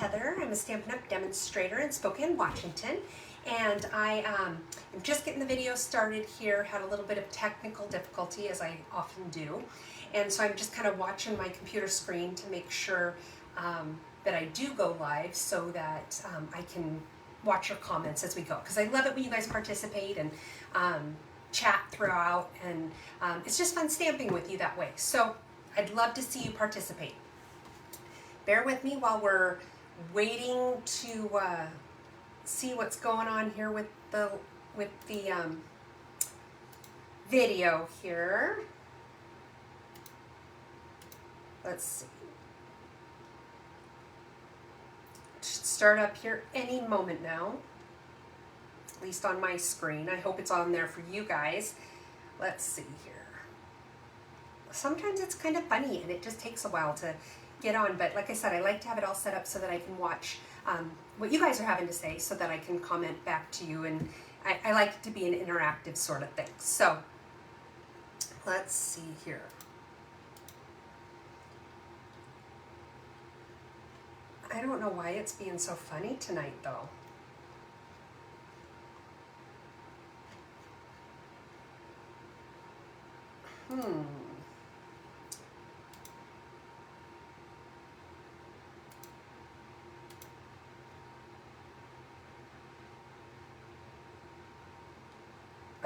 Heather. I'm a Stampin' Up! Demonstrator in Spokane, Washington. And I am just getting the video started here. Had a little bit of technical difficulty, as I often do. And so I'm just kind of watching my computer screen to make sure that I do go live so that I can watch your comments as we go. Because I love it when you guys participate and chat throughout. And it's just fun stamping with you that way. So I'd love to see you participate. Bear with me while we're waiting to see what's going on here with the video here. Let's see. It should start up here any moment now, at least on my screen. I hope it's on there for you guys. Let's see here. Sometimes it's kind of funny and it just takes a while to get on, but like I said, I like to have it all set up so that I can watch what you guys are having to say so that I can comment back to you, and I like it to be an interactive sort of thing. So let's see here. I don't know why it's being so funny tonight though.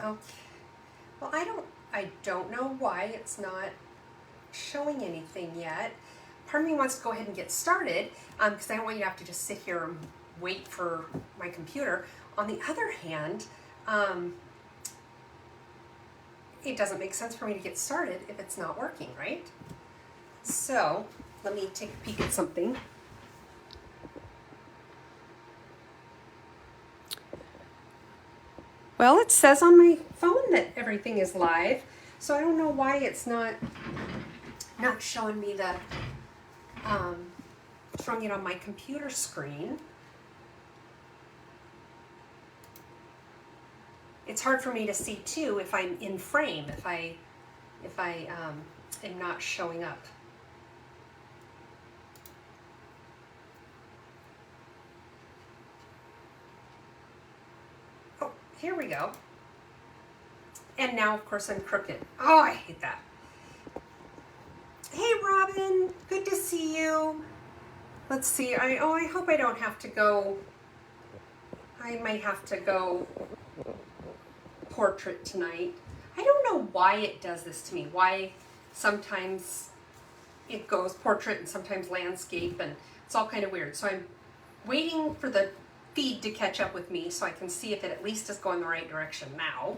Okay. Well, I don't know why it's not showing anything yet. Part of me wants to go ahead and get started because I don't want you to have to just sit here and wait for my computer. On the other hand, it doesn't make sense for me to get started if it's not working, right? So let me take a peek at something. Well, it says on my phone that everything is live, so I don't know why it's not showing me the showing it on my computer screen. It's hard for me to see too if I'm in frame, if I am not showing up. Oh, here we go. And now, of course, I'm crooked. Oh, I hate that. Hey, Robin, good to see you. Let's see. I hope I don't have to go. I might have to go portrait tonight. I don't know why it does this to me. Why sometimes it goes portrait and sometimes landscape, and it's all kind of weird. So I'm waiting for the feed to catch up with me so I can see if it at least is going the right direction now.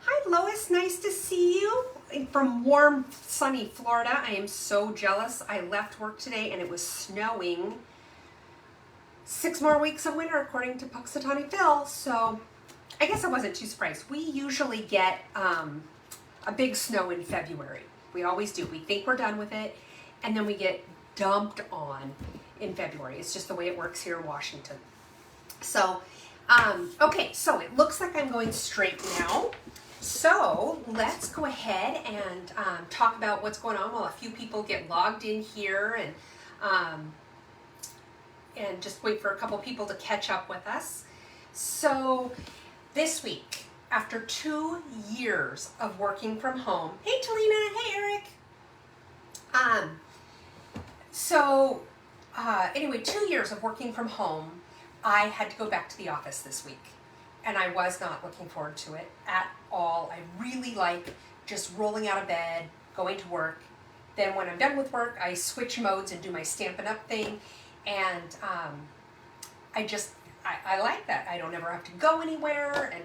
Hi Lois, nice to see you from warm, sunny Florida. I am so jealous. I left work today and it was snowing. 6 more weeks of winter according to Puxatawny Phil, so I guess I wasn't too surprised. We usually get a big snow in February. We always do. We think we're done with it and then we get dumped on in February. It's just the way it works here in Washington. So, okay, so it looks like I'm going straight now. So let's go ahead and talk about what's going on while a few people get logged in here, and just wait for a couple people to catch up with us. So this week, after 2 years of working from home, hey Talina, hey Eric. Anyway, 2 years of working from home, I had to go back to the office this week. And I was not looking forward to it at all. I really like just rolling out of bed, going to work. Then when I'm done with work, I switch modes and do my Stampin' Up! Thing. And I like that. I don't ever have to go anywhere. And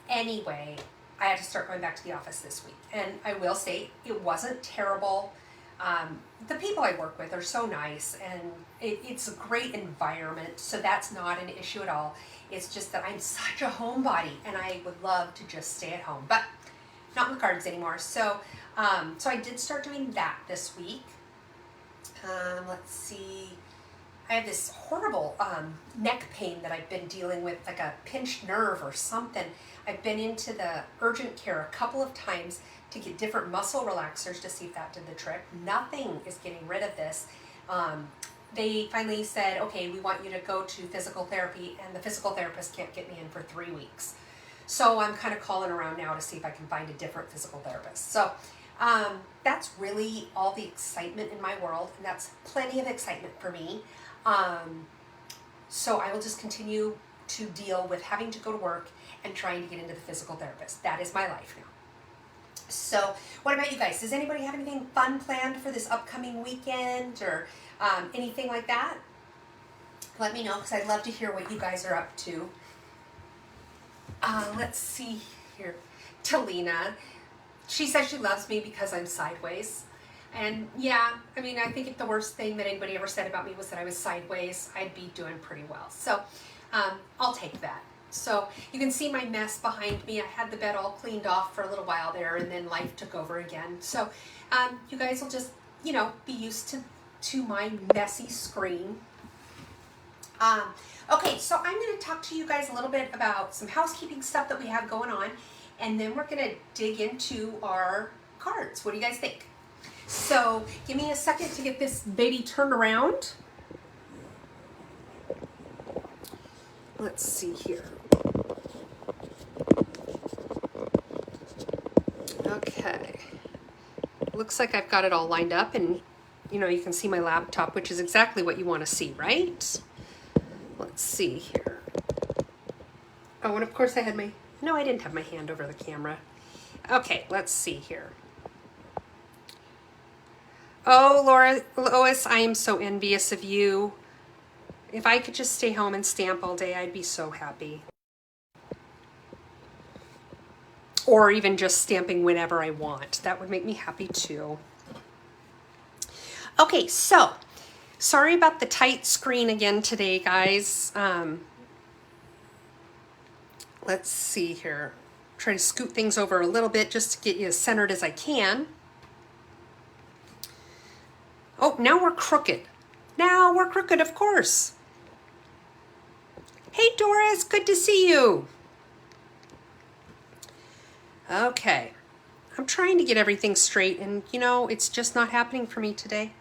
anyway, I had to start going back to the office this week. And I will say it wasn't terrible. The people I work with are so nice, and it's a great environment, so that's not an issue at all. It's just that I'm such a homebody, and I would love to just stay at home, but not in the gardens anymore. So, so I did start doing that this week. Let's see. I have this horrible neck pain that I've been dealing with, like a pinched nerve or something. I've been into the urgent care a couple of times to get different muscle relaxers to see if that did the trick. Nothing is getting rid of this. they finally said, okay, we want you to go to physical therapy, and the physical therapist can't get me in for 3 weeks. So I'm kind of calling around now to see if I can find a different physical therapist. So that's really all the excitement in my world, and that's plenty of excitement for me. So I will just continue to deal with having to go to work and trying to get into the physical therapist. That is my life now. So what about you guys? Does anybody have anything fun planned for this upcoming weekend or anything like that? Let me know, because I'd love to hear what you guys are up to. Let's see here. Talina, she says she loves me because I'm sideways. And yeah, I mean, I think if the worst thing that anybody ever said about me was that I was sideways, I'd be doing pretty well. So I'll take that. So you can see my mess behind me. I had the bed all cleaned off for a little while there, and then life took over again. So you guys will just, you know, be used to my messy screen. Okay, so I'm going to talk to you guys a little bit about some housekeeping stuff that we have going on, and then we're going to dig into our cards. What do you guys think? So give me a second to get this baby turned around. Let's see here. Okay. Looks like I've got it all lined up, and you know, you can see my laptop, which is exactly what you want to see, right? Let's see here. Oh, and of course I had my, no, I didn't have my hand over the camera. Okay, let's see here. Oh, Lois, I am so envious of you. If I could just stay home and stamp all day, I'd be so happy. Or even just stamping whenever I want. That would make me happy too. Okay, so sorry about the tight screen again today, guys. Let's see here. Try to scoot things over a little bit just to get you as centered as I can. Oh, now we're crooked. Now we're crooked, of course. Hey, Doris, good to see you. Okay, I'm trying to get everything straight, and you know, it's just not happening for me today.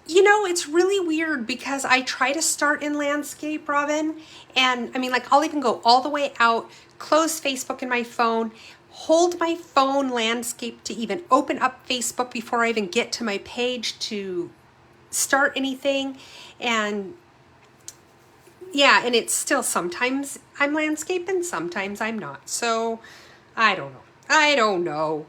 You know, it's really weird because I try to start in landscape, Robin, and I mean, like, I'll even go all the way out, close Facebook in my phone, hold my phone landscape to even open up Facebook before I even get to my page to start anything. And yeah, and it's still, sometimes I'm landscape and sometimes I'm not. So I don't know.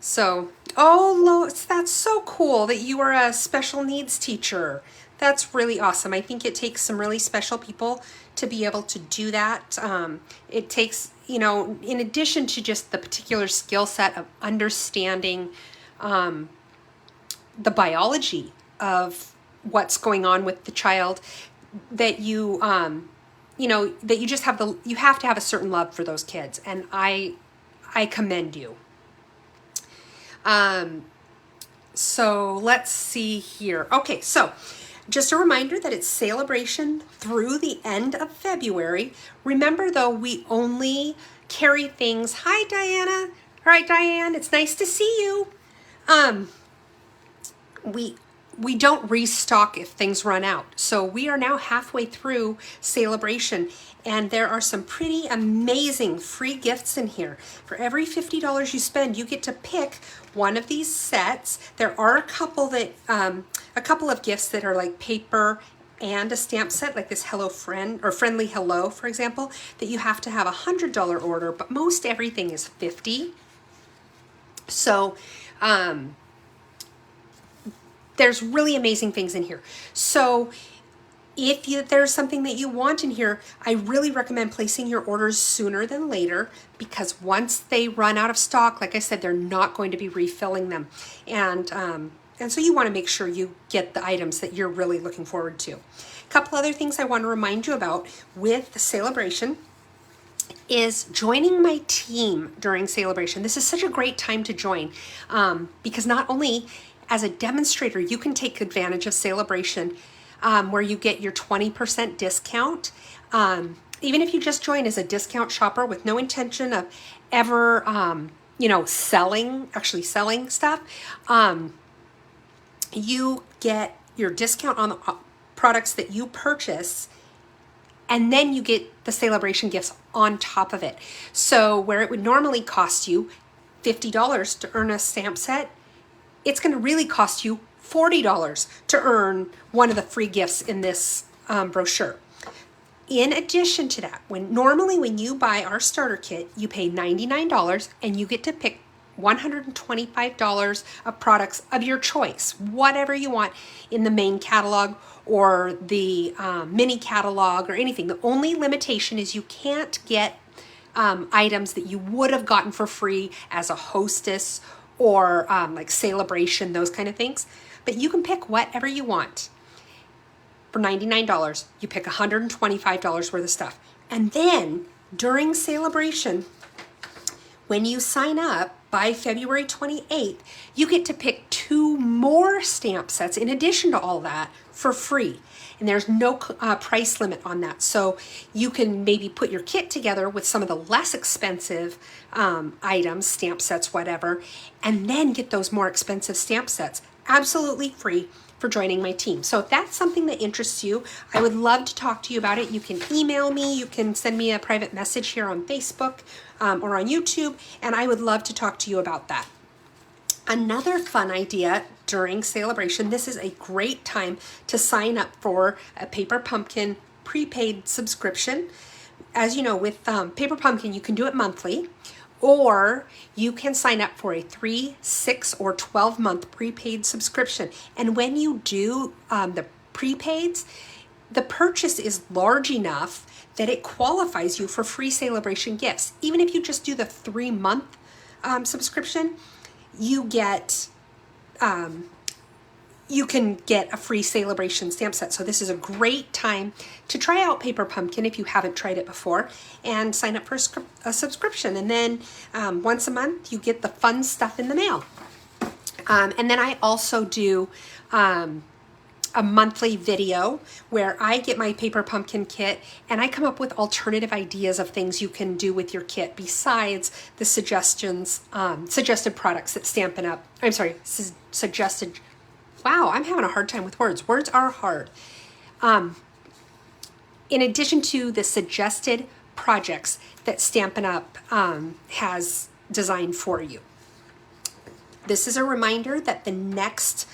So, oh, Lois, that's so cool that you are a special needs teacher. That's really awesome. I think it takes some really special people to be able to do that. It takes, you know, in addition to just the particular skill set of understanding the biology of what's going on with the child, that you, you know, that you just have you have to have a certain love for those kids. And I commend you. So let's see here. Okay, so just a reminder that it's Celebration through the end of February. Remember, though, we only carry things. Hi, Diana. All right, Diane, it's nice to see you. We don't restock if things run out. So we are now halfway through Celebration, and there are some pretty amazing free gifts in here. For every $50 you spend, you get to pick one of these sets. There are a couple of gifts that are like paper and a stamp set, like this Hello Friend or Friendly Hello, for example, that you have to have a $100 order, but most everything is $50. So there's really amazing things in here. So if there's something that you want in here, I really recommend placing your orders sooner than later, because once they run out of stock, like I said, they're not going to be refilling them. And so you want to make sure you get the items that you're really looking forward to. A couple other things I want to remind you about with the Celebration is joining my team during Celebration. This is such a great time to join because not only as a demonstrator, you can take advantage of Celebration where you get your 20% discount. Even if you just join as a discount shopper with no intention of ever, you know, actually selling stuff, you get your discount on the products that you purchase, and then you get the celebration gifts on top of it. So where it would normally cost you $50 to earn a stamp set, it's going to really cost you $40 to earn one of the free gifts in this brochure. In addition to that, normally when you buy our starter kit, you pay $99 and you get to pick $125 of products of your choice, whatever you want in the main catalog or the mini catalog or anything. The only limitation is you can't get items that you would have gotten for free as a hostess or like celebration, those kind of things. But you can pick whatever you want. For $99, you pick $125 worth of stuff. And then during celebration, when you sign up by February 28th, you get to pick 2 more stamp sets in addition to all that for free. And there's no price limit on that. So you can maybe put your kit together with some of the less expensive items, stamp sets, whatever, and then get those more expensive stamp sets absolutely free for joining my team. So if that's something that interests you, I would love to talk to you about it. You can email me, you can send me a private message here on Facebook or on YouTube, and I would love to talk to you about that. Another fun idea during celebration, this is a great time to sign up for a Paper Pumpkin prepaid subscription. As you know, with Paper Pumpkin, you can do it monthly, or you can sign up for a 3, 6, or 12-month prepaid subscription. And when you do the prepaids, the purchase is large enough that it qualifies you for free celebration gifts. Even if you just do the 3-month subscription, you can get a free celebration stamp set. So this is a great time to try out Paper Pumpkin if you haven't tried it before, and sign up for a subscription. And then once a month, you get the fun stuff in the mail. And then I also do a monthly video where I get my Paper Pumpkin kit and I come up with alternative ideas of things you can do with your kit besides the suggested products that Stampin' Up! Suggested. Wow, I'm having a hard time with words. Words are hard. In addition to the suggested projects that Stampin' Up! Has designed for you. This is a reminder that the next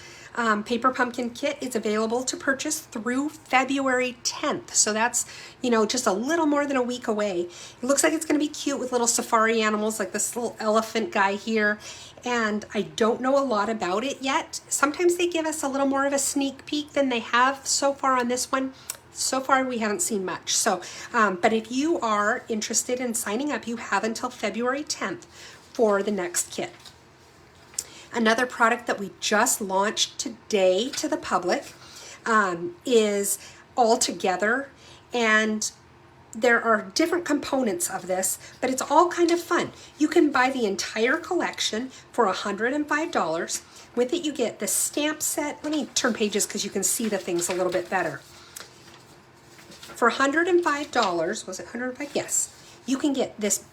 Paper Pumpkin kit is available to purchase through February 10th. So that's, you know, just a little more than a week away. It looks like it's going to be cute with little safari animals like this little elephant guy here. And I don't know a lot about it yet. Sometimes they give us a little more of a sneak peek than they have so far on this one. So far, we haven't seen much. So, but if you are interested in signing up, you have until February 10th for the next kit. Another product that we just launched today to the public is All Together, and there are different components of this, but it's all kind of fun. You can buy the entire collection for $105. With it, you get the stamp set. Let me turn pages because you can see the things a little bit better. For $105, was it $105? Yes. You can get this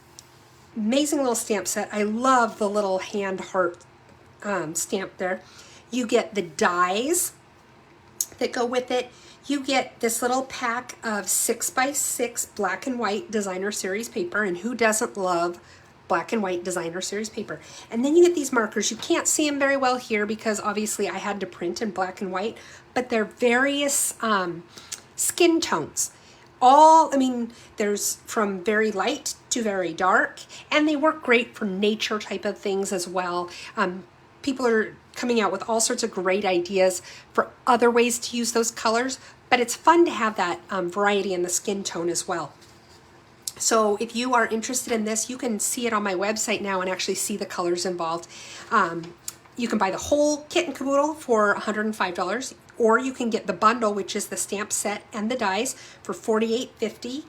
amazing little stamp set. I love the little hand heart stamp there. You get the dies that go with it. You get this little pack of 6x6 black and white designer series paper, and who doesn't love black and white designer series paper? And then you get these markers. You can't see them very well here because obviously I had to print in black and white, but they're various skin tones. There's from very light to very dark, and they work great for nature type of things as well. People are coming out with all sorts of great ideas for other ways to use those colors, but it's fun to have that variety in the skin tone as well. So if you are interested in this, you can see it on my website now and actually see the colors involved. You can buy the whole kit and caboodle for $105, or you can get the bundle, which is the stamp set and the dies, for $48.50.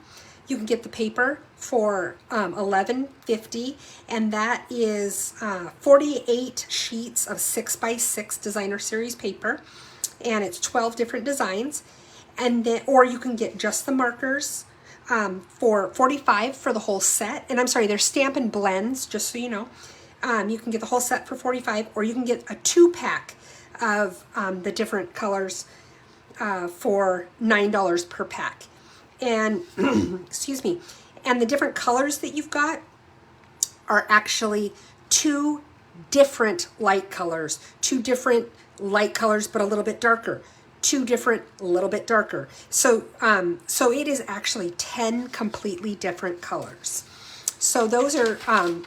You can get the paper for $11.50, and that is 48 sheets of 6x6 designer series paper, and it's 12 different designs. And then, or you can get just the markers for $45 for the whole set. And I'm sorry, they're Stampin' Blends, just so you know. You can get the whole set for $45, or you can get a 2-pack of the different colors for $9 per pack. And excuse me, and the different colors that you've got are actually 2 different light colors, 2 different light colors but a little bit darker, 2 different a little bit darker. So so it is actually 10 completely different colors. So those are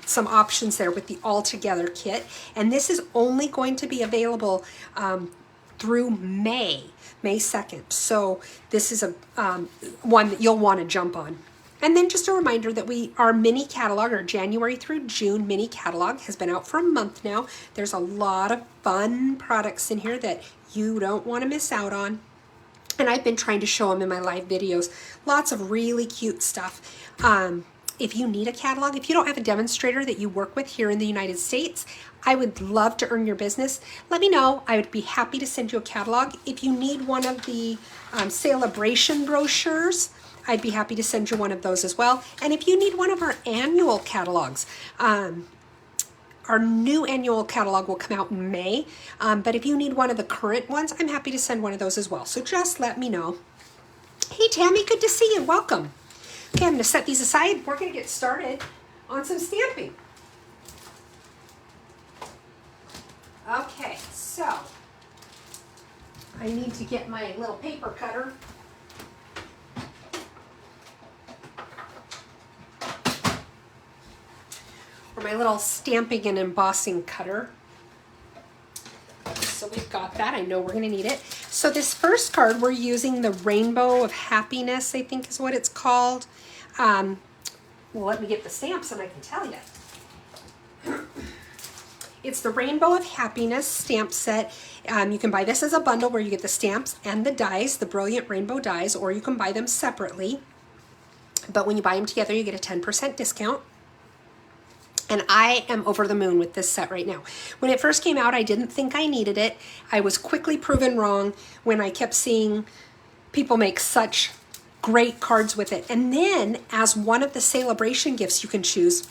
some options there with the all together kit, and this is only going to be available through May 2nd. So this is a one that you'll want to jump on. And then just a reminder that our mini catalog, our January through June mini catalog, has been out for a month now. There's a lot of fun products in here that you don't want to miss out on. And I've been trying to show them in my live videos. Lots of really cute stuff. If you need a catalog, if you don't have a demonstrator that you work with here in the United States, I would love to earn your business. Let me know. I would be happy to send you a catalog. If you need one of the celebration brochures, I'd be happy to send you one of those as well. And if you need one of our annual catalogs, our new annual catalog will come out in May. But if you need one of the current ones, I'm happy to send one of those as well. So just let me know. Hey, Tammy, good to see you. Welcome. Okay, I'm going to set these aside. We're going to get started on some stamping. Okay, so I need to get my little paper cutter. Or my little stamping and embossing cutter. So we've got that. I know we're going to need it. So this first card, we're using the Rainbow of Happiness, I think is what it's called. Well, let me get the stamps and I can tell you. It's the Rainbow of Happiness stamp set. You can buy this as a bundle where you get the stamps and the dies, the Brilliant Rainbow dies, or you can buy them separately. But when you buy them together, you get a 10% discount. And I am over the moon with this set right now. When it first came out, I didn't think I needed it. I was quickly proven wrong when I kept seeing people make such great cards with it. And then as one of the celebration gifts you can choose,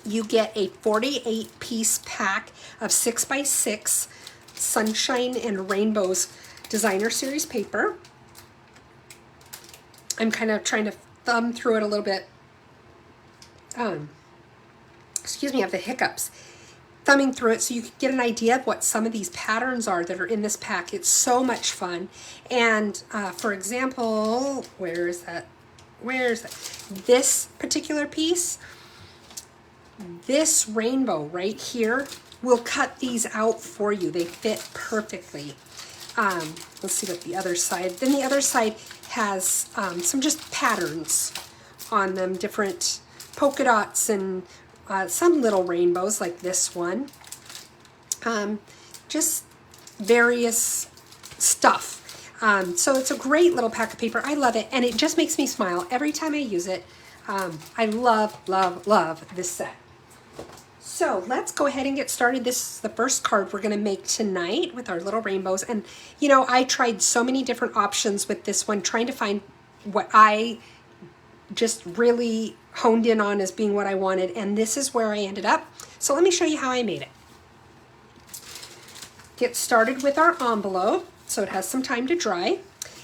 you get a 48-piece pack of 6x6 Sunshine and Rainbows Designer Series paper. I'm kind of trying to thumb through it a little bit. Excuse me, I have the hiccups. Thumbing through it so you can get an idea of what some of these patterns are that are in this pack. It's so much fun. And for example, where is that? This particular piece, this rainbow right here, will cut these out for you. They fit perfectly. Let's see what the other side, then the other side has some just patterns on them, different polka dots and some little rainbows like this one. Just various stuff. So it's a great little pack of paper. I love it, and it just makes me smile every time I use it. I love, love, love this set. So let's go ahead and get started. This is the first card we're going to make tonight with our little rainbows. And you know, I tried so many different options with this one, trying to find what I just really honed in on as being what I wanted, and this is where I ended up. So let me show you how I made it. Get started with our envelope so it has some time to dry,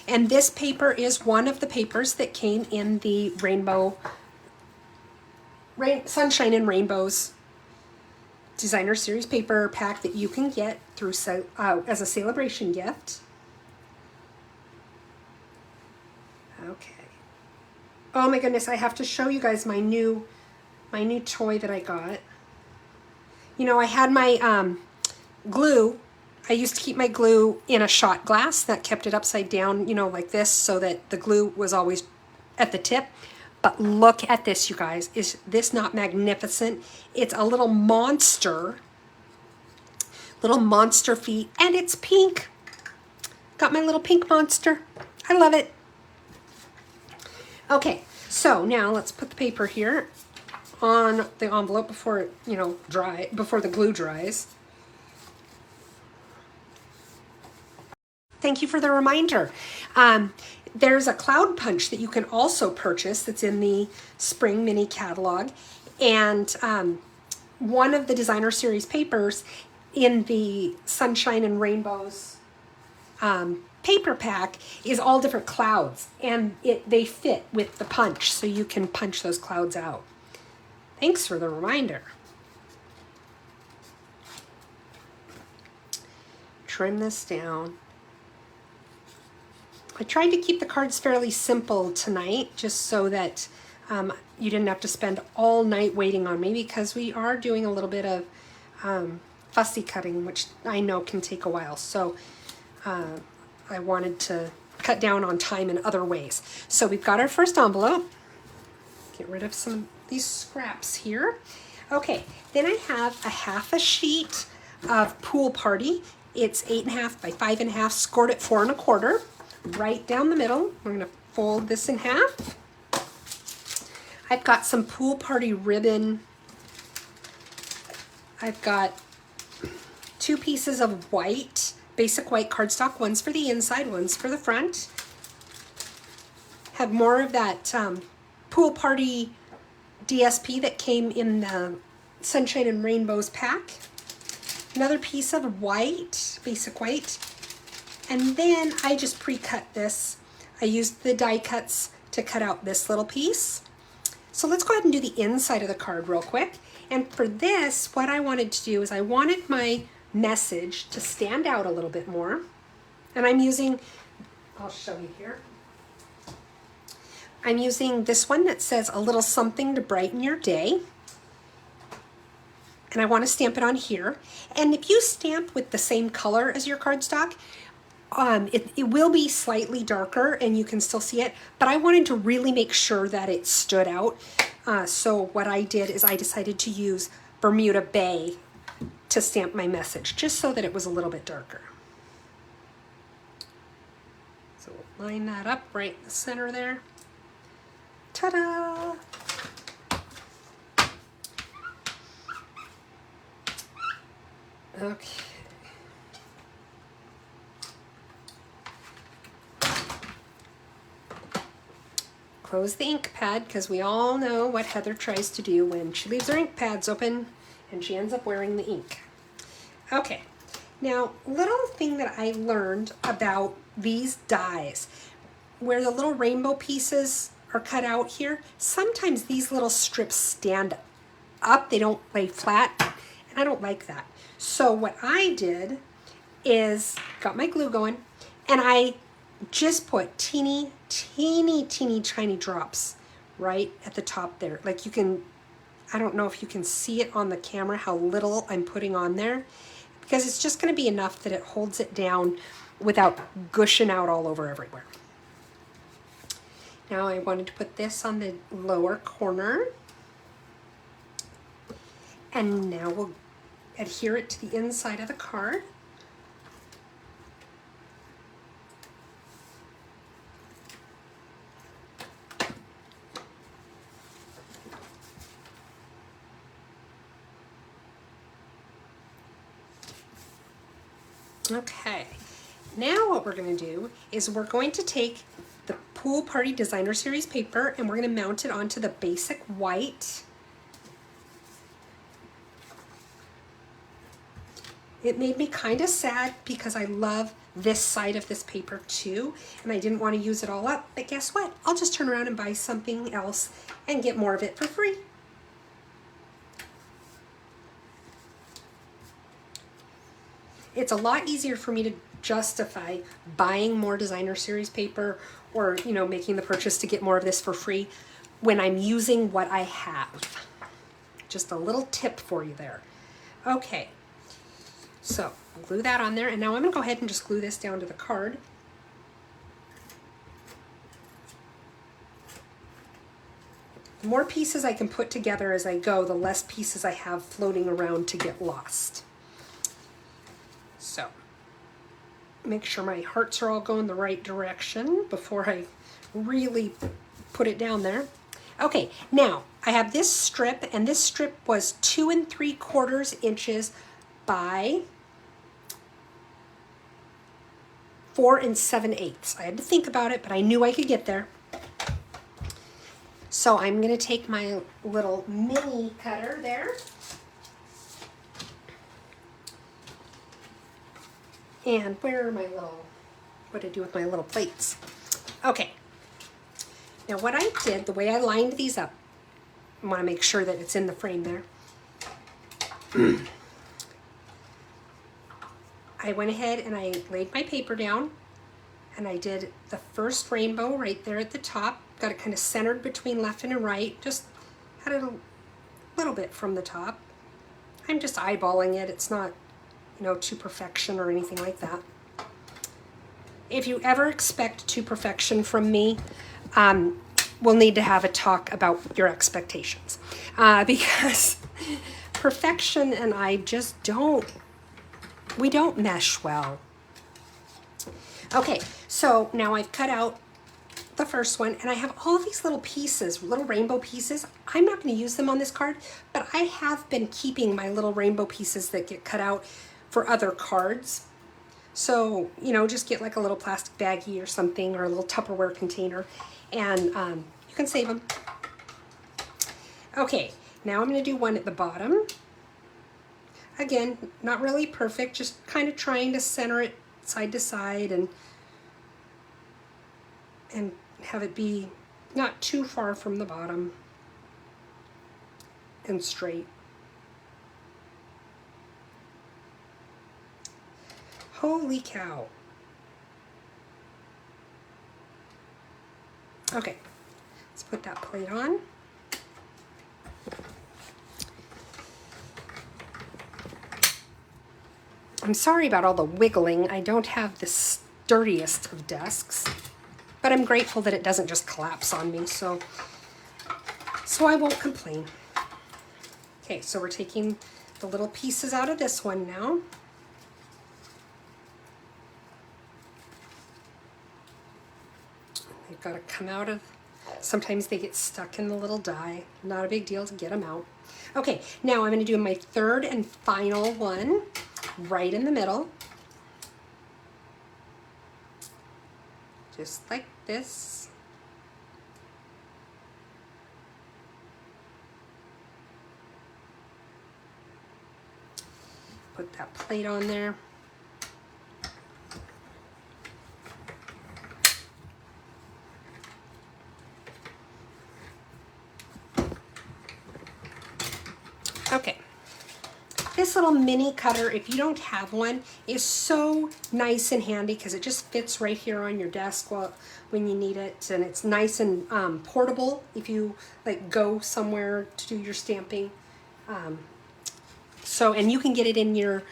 and this paper is one of the papers that came in the Sunshine and Rainbows Designer Series paper pack that you can get through as a celebration gift. Okay. Oh my goodness, I have to show you guys my new toy that I got. You know, I had my glue. I used to keep my glue in a shot glass that kept it upside down, you know, like this, so that the glue was always at the tip. But look at this, you guys. Is this not magnificent? It's a little monster feet, and it's pink. Got my little pink monster. I love it. Okay, so now let's put the paper here on the envelope before it, you know, before the glue dries. Thank you for the reminder. There's a cloud punch that you can also purchase that's in the spring mini catalog, and one of the designer series papers in the Sunshine and Rainbows paper pack is all different clouds, and they fit with the punch, so you can punch those clouds out. Thanks for the reminder. Trim this down. I tried to keep the cards fairly simple tonight, just so that you didn't have to spend all night waiting on me, because we are doing a little bit of fussy cutting, which I know can take a while. So I wanted to cut down on time in other ways. So we've got our first envelope. Get rid of some of these scraps here. Okay, then I have a half a sheet of Pool Party. It's 8.5 by 5.5, scored at 4 1/4. Right down the middle. We're going to fold this in half. I've got some Pool Party ribbon. I've got 2 pieces of white, basic white cardstock. One's for the inside, one's for the front. Have more of that Pool Party DSP that came in the Sunshine and Rainbows pack. Another piece of white, basic white. And then I just pre-cut this. I used the die cuts to cut out this little piece. So let's go ahead and do the inside of the card real quick. And for this, what I wanted to do is I wanted my message to stand out a little bit more. And I'm using, I'll show you here. I'm using this one that says a little something to brighten your day. And I want to stamp it on here. And if you stamp with the same color as your cardstock, it will be slightly darker and you can still see it, but I wanted to really make sure that it stood out. So what I did is I decided to use Bermuda Bay to stamp my message, just so that it was a little bit darker. So we'll line that up right in the center there. Ta-da! Okay. Close the ink pad, because we all know what Heather tries to do when she leaves her ink pads open and she ends up wearing the ink. Okay, now little thing that I learned about these dies, where the little rainbow pieces are cut out here, sometimes these little strips stand up, they don't lay flat, and I don't like that. So what I did is got my glue going, and I just put teeny tiny drops right at the top there. Like you can, I don't know if you can see it on the camera how little I'm putting on there, because it's just going to be enough that it holds it down without gushing out all over everywhere. Now I wanted to put this on the lower corner, and now we'll adhere it to the inside of the card. Okay, now what we're going to do is we're going to take the Pool Party Designer Series paper and we're going to mount it onto the basic white. It made me kind of sad because I love this side of this paper too, and I didn't want to use it all up, but guess what? I'll just turn around and buy something else and get more of it for free. It's a lot easier for me to justify buying more designer series paper or, you know, making the purchase to get more of this for free when I'm using what I have. Just a little tip for you there. Okay, so glue that on there, and now I'm going to go ahead and just glue this down to the card. The more pieces I can put together as I go, the less pieces I have floating around to get lost. So, make sure my hearts are all going the right direction before I really put it down there. Okay, now I have this strip, and this strip was 2 3/4 inches by 4 7/8. I had to think about it, but I knew I could get there. So I'm going to take my little mini cutter there, And where are my little, what did I do with my little plates? Okay. Now what I did, the way I lined these up, I want to make sure that it's in the frame there. I went ahead and I laid my paper down and I did the first rainbow right there at the top. Got it kind of centered between left and right. Just had it a little bit from the top. I'm just eyeballing it. It's not, you know, to perfection or anything like that. If you ever expect to perfection from me, we'll need to have a talk about your expectations. Because perfection and I just we don't mesh well. Okay, so now I've cut out the first one and I have all these little pieces, little rainbow pieces. I'm not going to use them on this card, but I have been keeping my little rainbow pieces that get cut out for other cards. So, you know, just get like a little plastic baggie or something, or a little Tupperware container, and you can save them. Okay, now I'm going to do one at the bottom. Again, not really perfect, just kind of trying to center it side to side and have it be not too far from the bottom and straight. Holy cow. Okay, let's put that plate on. I'm sorry about all the wiggling. I don't have the sturdiest of desks, but I'm grateful that it doesn't just collapse on me, so I won't complain. Okay, so we're taking the little pieces out of this one now. They've got to come out of, sometimes they get stuck in the little die. Not a big deal to get them out. Okay, now I'm going to do my third and final one right in the middle. Just like this. Put that plate on there. Okay, this little mini cutter, if you don't have one, is so nice and handy because it just fits right here on your desk when you need it, and it's nice and portable if you like go somewhere to do your stamping. And you can get it in your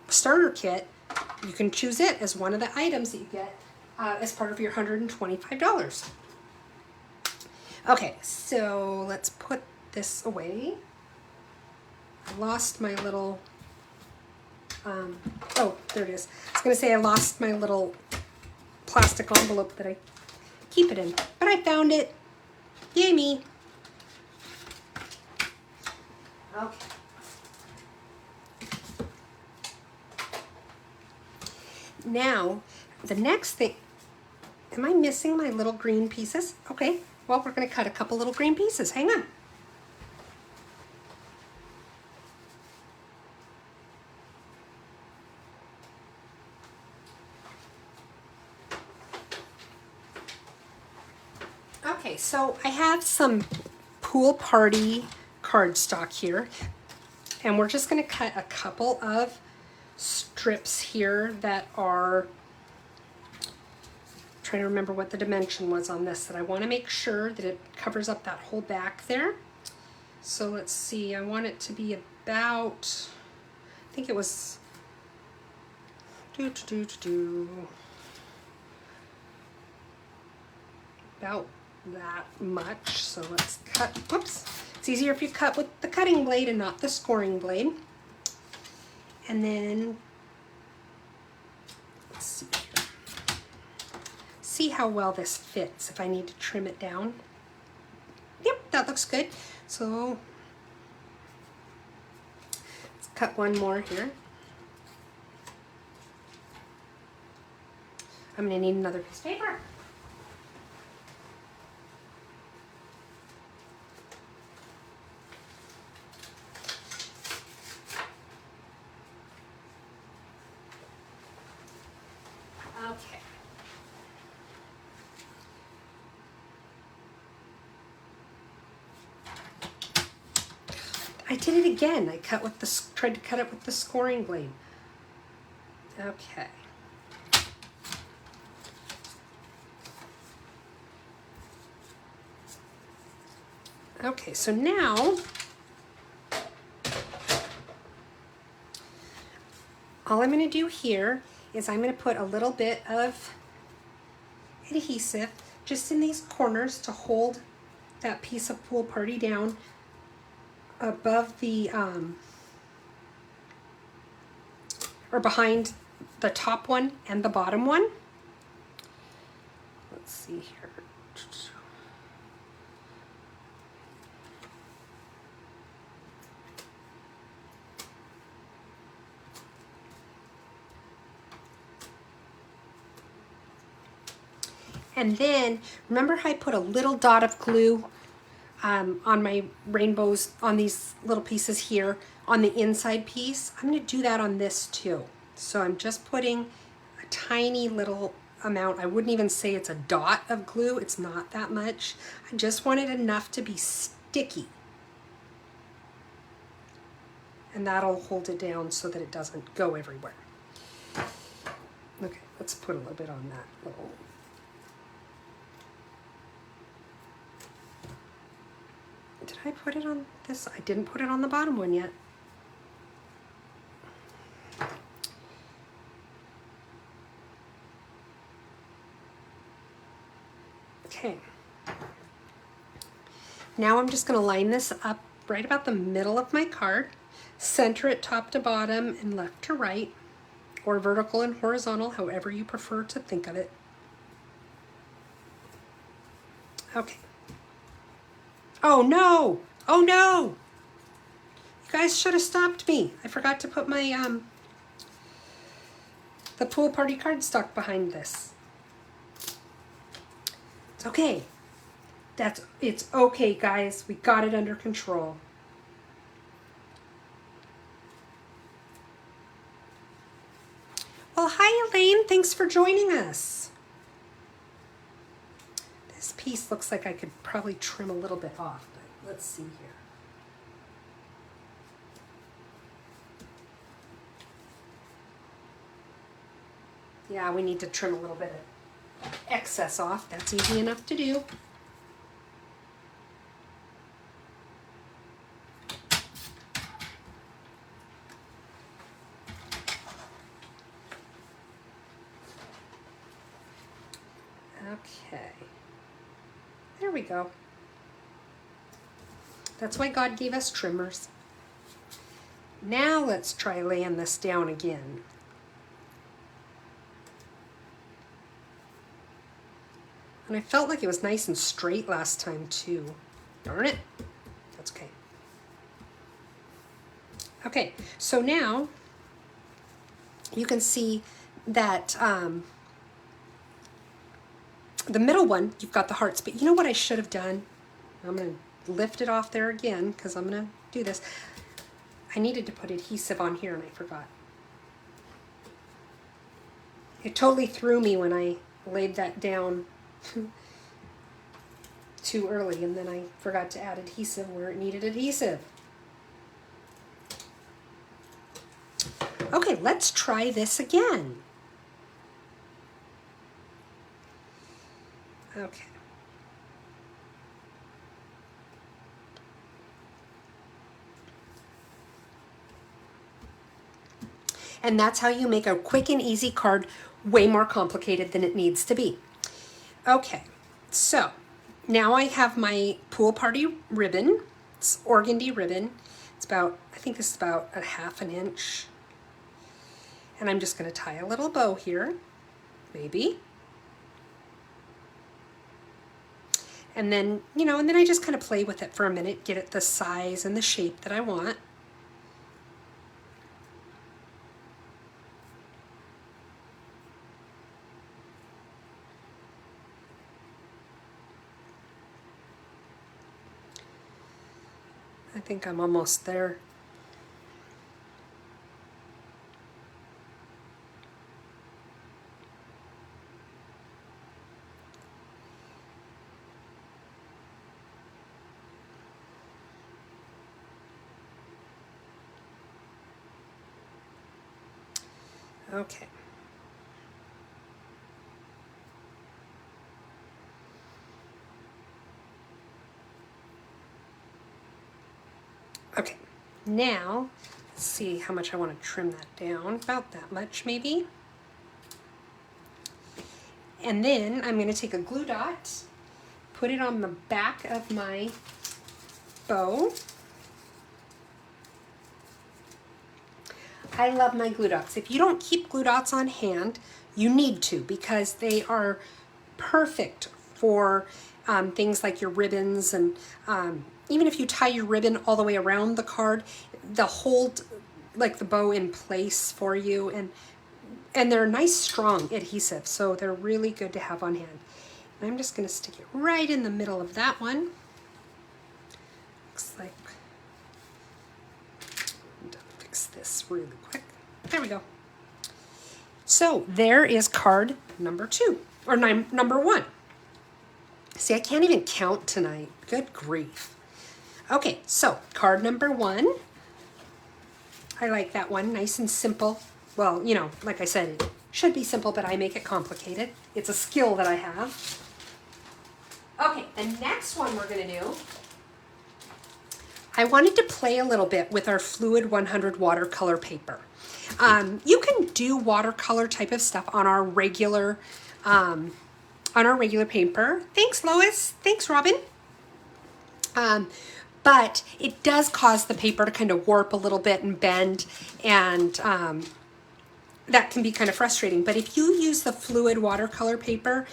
starter kit. You can choose it as one of the items that you get as part of your $125. Okay, so let's put this away. I lost my little, oh, there it is. I was going to say I lost my little plastic envelope that I keep it in, but I found it. Yay me. Okay. Now, the next thing, am I missing my little green pieces? Okay, well, we're going to cut a couple little green pieces. Hang on. Okay, so I have some pool party cardstock here, and we're just going to cut a couple of strips here that are, I'm trying to remember what the dimension was on this, that I want to make sure that it covers up that whole back there. So let's see, I want it to be about, I think it was about that much. So let's cut, whoops, it's easier if you cut with the cutting blade and not the scoring blade. And then, let's see here. See how well this fits, if I need to trim it down. Yep, that looks good. So, let's cut one more here. I'm going to need another piece of paper. Okay. I did it again. I tried to cut it with the scoring blade. Okay. Okay, so now all I'm going to do here is I'm going to put a little bit of adhesive just in these corners to hold that piece of Pool Party down above the, or behind the top one and the bottom one. Let's see here. And then, remember how I put a little dot of glue on my rainbows, on these little pieces here, on the inside piece? I'm going to do that on this too. So I'm just putting a tiny little amount. I wouldn't even say it's a dot of glue. It's not that much. I just want it enough to be sticky. And that'll hold it down so that it doesn't go everywhere. Okay, let's put a little bit on that little. Did I put it on this? I didn't put it on the bottom one yet. Okay. Now I'm just going to line this up right about the middle of my card, center it top to bottom and left to right, or vertical and horizontal, however you prefer to think of it. Okay. Oh no! Oh no! You guys should have stopped me. I forgot to put my the Pool Party cardstock behind this. It's okay. It's okay, guys. We got it under control. Well, hi Elaine. Thanks for joining us. This piece looks like I could probably trim a little bit off, but let's see here. Yeah, we need to trim a little bit of excess off. That's easy enough to do. Okay. There we go. That's why God gave us trimmers. Now let's try laying this down again. And I felt like it was nice and straight last time too. Darn it. That's okay. Okay, so now you can see that the middle one, you've got the hearts, but you know what I should have done? I'm going to lift it off there again because I'm going to do this. I needed to put adhesive on here and I forgot. It totally threw me when I laid that down too early, and then I forgot to add adhesive where it needed adhesive. Okay, let's try this again. Okay. And that's how you make a quick and easy card way more complicated than it needs to be. Okay, so now I have my Pool Party ribbon. It's organdy ribbon. It's about, I think this is about 1/2 inch. And I'm just going to tie a little bow here, maybe. And then, you know, and then I just kind of play with it for a minute, get it the size and the shape that I want. I think I'm almost there. Okay. Okay, now let's see how much I want to trim that down. About that much maybe. And then I'm going to take a glue dot, put it on the back of my bow. I love my glue dots. If you don't keep glue dots on hand, you need to, because they are perfect for things like your ribbons, and even if you tie your ribbon all the way around the card, they'll hold like the bow in place for you, and they're nice strong adhesive, so they're really good to have on hand. And I'm just going to stick it right in the middle of that one. Looks like, I'm gonna fix this really quick. There we go. So there is card number 2, or number 1. See, I can't even count tonight. Good grief. Okay, so card number 1. I like that one, nice and simple. Well, you know, like I said, it should be simple, but I make it complicated. It's a skill that I have. Okay, the next one we're gonna do, I wanted to play a little bit with our Fluid 100 watercolor paper. You can do watercolor type of stuff on our regular paper. Thanks, Lois. Thanks, Robin. But it does cause the paper to kind of warp a little bit and bend, and that can be kind of frustrating. But if you use the Fluid watercolor paper,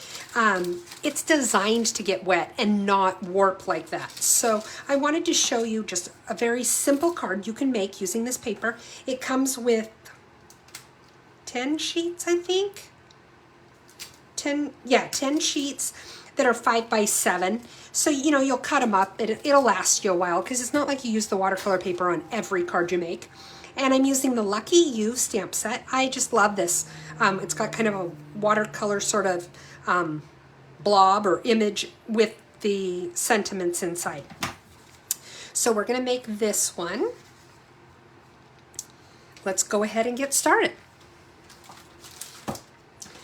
it's designed to get wet and not warp like that. So I wanted to show you just a very simple card you can make using this paper. It comes with 10 sheets, I think. 10 sheets that are 5 by 7. So, you know, you'll cut them up. It'll last you a while, because it's not like you use the watercolor paper on every card you make. And I'm using the Lucky You stamp set. I just love this. It's got kind of a watercolor sort of blob or image with the sentiments inside. So we're going to make this one. Let's go ahead and get started.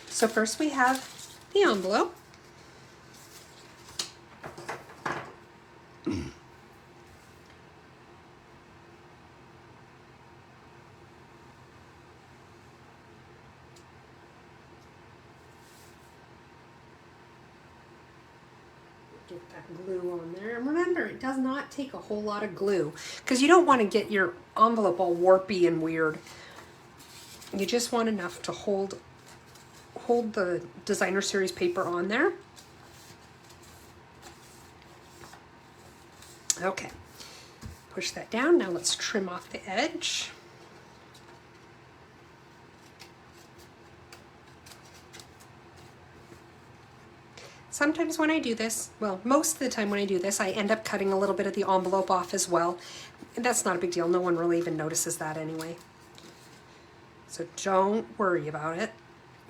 So first we have the envelope. Get that glue on there. And remember, it does not take a whole lot of glue, because you don't want to get your envelope all warpy and weird. You just want enough to hold the designer series paper on there. Okay, push that down. Now let's trim off the edge. Sometimes when I do this, well, most of the time when I do this, I end up cutting a little bit of the envelope off as well. And that's not a big deal. No one really even notices that anyway. So don't worry about it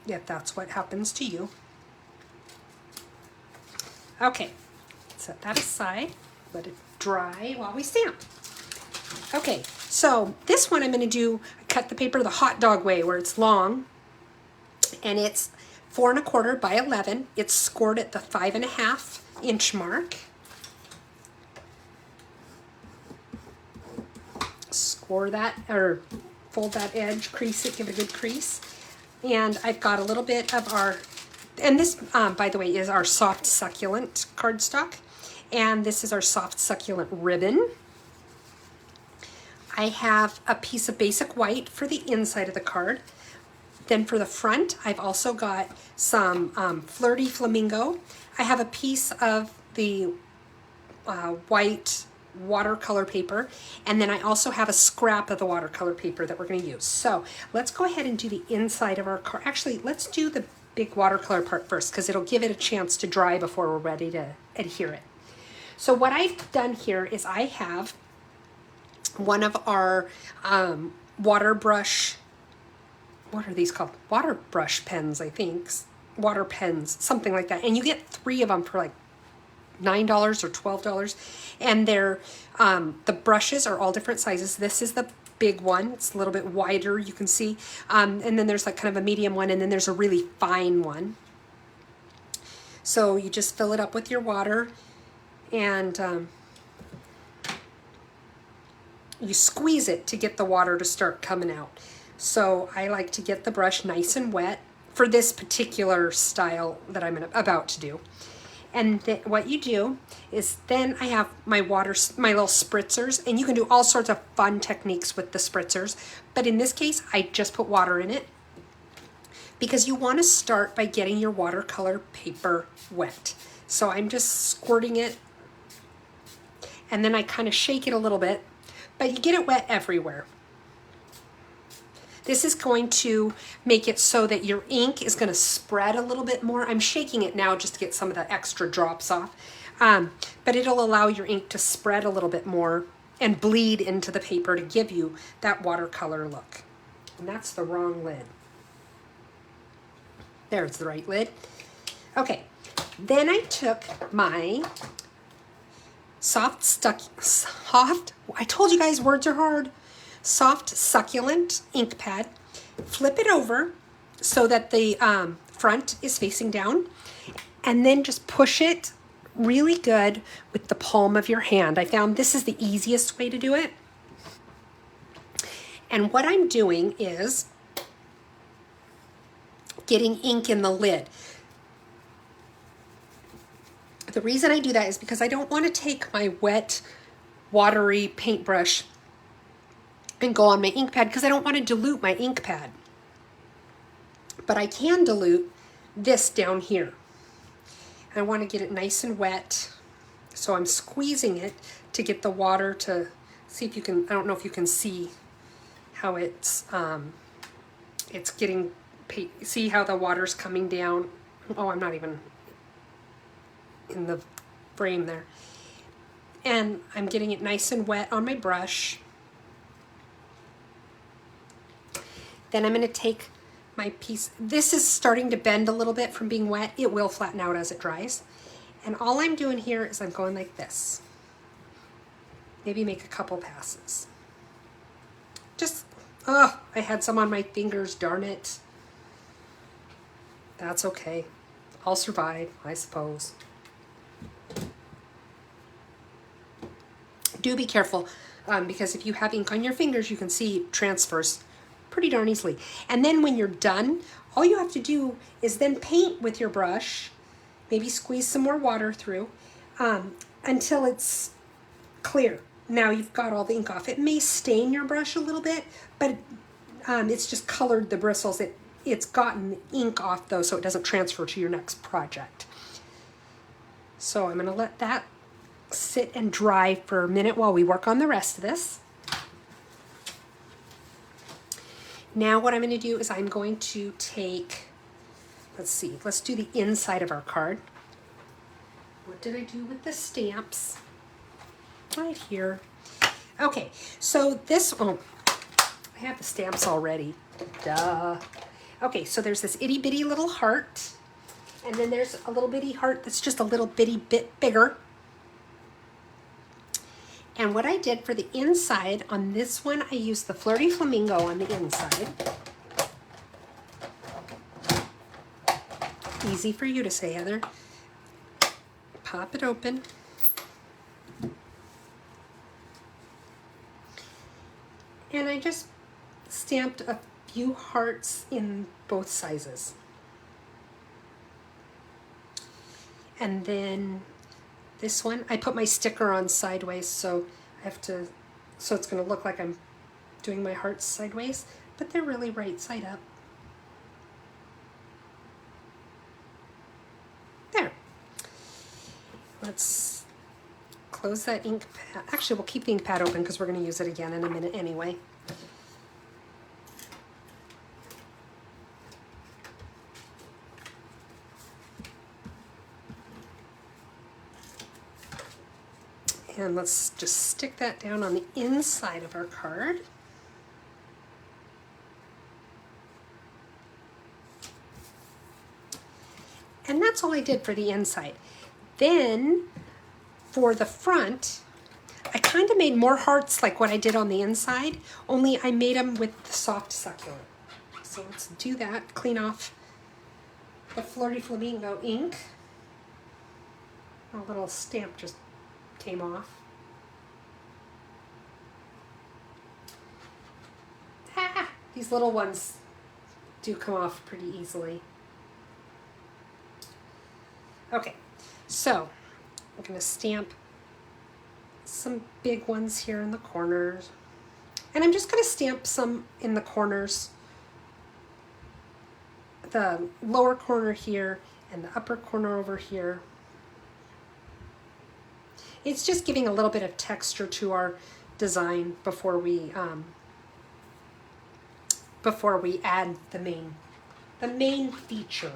if that's what happens to you. Okay, set that aside. Let it dry while we stamp. Okay, so this one I'm going to do, cut the paper the hot dog way, where it's long, and it's 4 1/4 by 11. It's scored at the 5 1/2 inch mark. Score that, or fold that edge, crease it, give it a good crease. And I've got a little bit of our, and this, by the way, is our soft succulent cardstock. And this is our soft succulent ribbon. I have a piece of basic white for the inside of the card. Then for the front, I've also got some Flirty Flamingo. I have a piece of the white watercolor paper, and then I also have a scrap of the watercolor paper that we're going to use. So let's go ahead and do the inside of our card. Actually, let's do the big watercolor part first, because it'll give it a chance to dry before we're ready to adhere it. So what I've done here is I have one of our water brush, what are these called? Water brush pens, I think. Water pens, something like that. And you get 3 of them for like $9 or $12. And they're, the brushes are all different sizes. This is the big one. It's a little bit wider, you can see. And then there's like kind of a medium one, and then there's a really fine one. So you just fill it up with your water, and you squeeze it to get the water to start coming out. So I like to get the brush nice and wet for this particular style that I'm about to do. And what you do is then I have my water, my little spritzers, and you can do all sorts of fun techniques with the spritzers. But in this case, I just put water in it because you want to start by getting your watercolor paper wet. So I'm just squirting it, and then I kind of shake it a little bit, but you get it wet everywhere. This is going to make it so that your ink is going to spread a little bit more. I'm shaking it now just to get some of the extra drops off. But it'll allow your ink to spread a little bit more and bleed into the paper to give you that watercolor look. And that's the wrong lid. There's the right lid. Okay, then I took my I told you guys words are hard. Soft succulent ink pad, flip it over so that the front is facing down, and then just push it really good with the palm of your hand. I found this is the easiest way to do it. And what I'm doing is getting ink in the lid. The reason I do that is because I don't want to take my wet, watery paintbrush and go on my ink pad because I don't want to dilute my ink pad. But I can dilute this down here. I want to get it nice and wet, so I'm squeezing it to get the water to see if you can. I don't know if you can see how it's getting. See how the water's coming down. Oh, I'm not even in the frame there. And I'm getting it nice and wet on my brush. Then I'm going to take my piece. This is starting to bend a little bit from being wet. It will flatten out as it dries. And all I'm doing here is I'm going like this. Maybe make a couple passes. Just, oh, I had some on my fingers, darn it. That's okay. I'll survive, I suppose. Do be careful, because if you have ink on your fingers, you can see it transfers pretty darn easily. And then when you're done, all you have to do is then paint with your brush, maybe squeeze some more water through until it's clear. Now you've got all the ink off. It may stain your brush a little bit, but it's just colored the bristles. It's gotten ink off though, so it doesn't transfer to your next project. So I'm gonna let that sit and dry for a minute while we work on the rest of this. Now what I'm going to do is I'm going to take, let's do the inside of our card. What did I do with the stamps? Right here. Okay, so this, oh, I have the stamps already. Duh. Okay, so there's this itty bitty little heart, and then there's a little bitty heart that's just a little bitty bit bigger. And what I did for the inside on this one, I used the Flirty Flamingo on the inside. Easy for you to say, Heather. Pop it open. And I just stamped a few hearts in both sizes. And then this one, I put my sticker on sideways, so I have to, so it's going to look like I'm doing my hearts sideways, but they're really right side up. There. Let's close that ink pad. Actually, we'll keep the ink pad open because we're going to use it again in a minute anyway. And let's just stick that down on the inside of our card. And that's all I did for the inside. Then for the front, I kind of made more hearts like what I did on the inside, only I made them with the soft succulent. So let's do that, clean off the Flirty Flamingo ink. A little stamp just came off. Ah, these little ones do come off pretty easily. Okay, so I'm going to stamp some big ones here in the corners. And I'm just going to stamp some in the corners. The lower corner here and the upper corner over here. It's just giving a little bit of texture to our design before we add the main feature.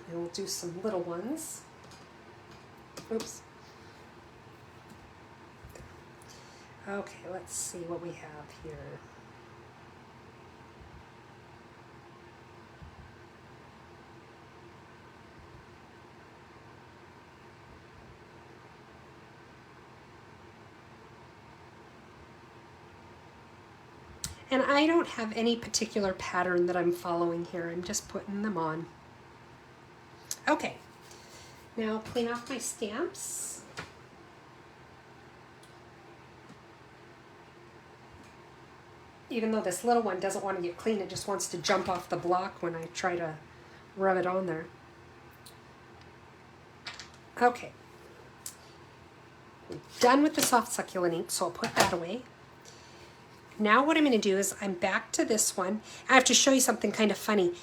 And we'll do some little ones. Oops. Okay, let's see what we have here. And I don't have any particular pattern that I'm following here. I'm just putting them on. Okay, now clean off my stamps. Even though this little one doesn't want to get clean, it just wants to jump off the block when I try to rub it on there. Okay, we're done with the soft succulent ink, so I'll put that away. Now what I'm going to do is I'm back to this one. I have to show you something kind of funny.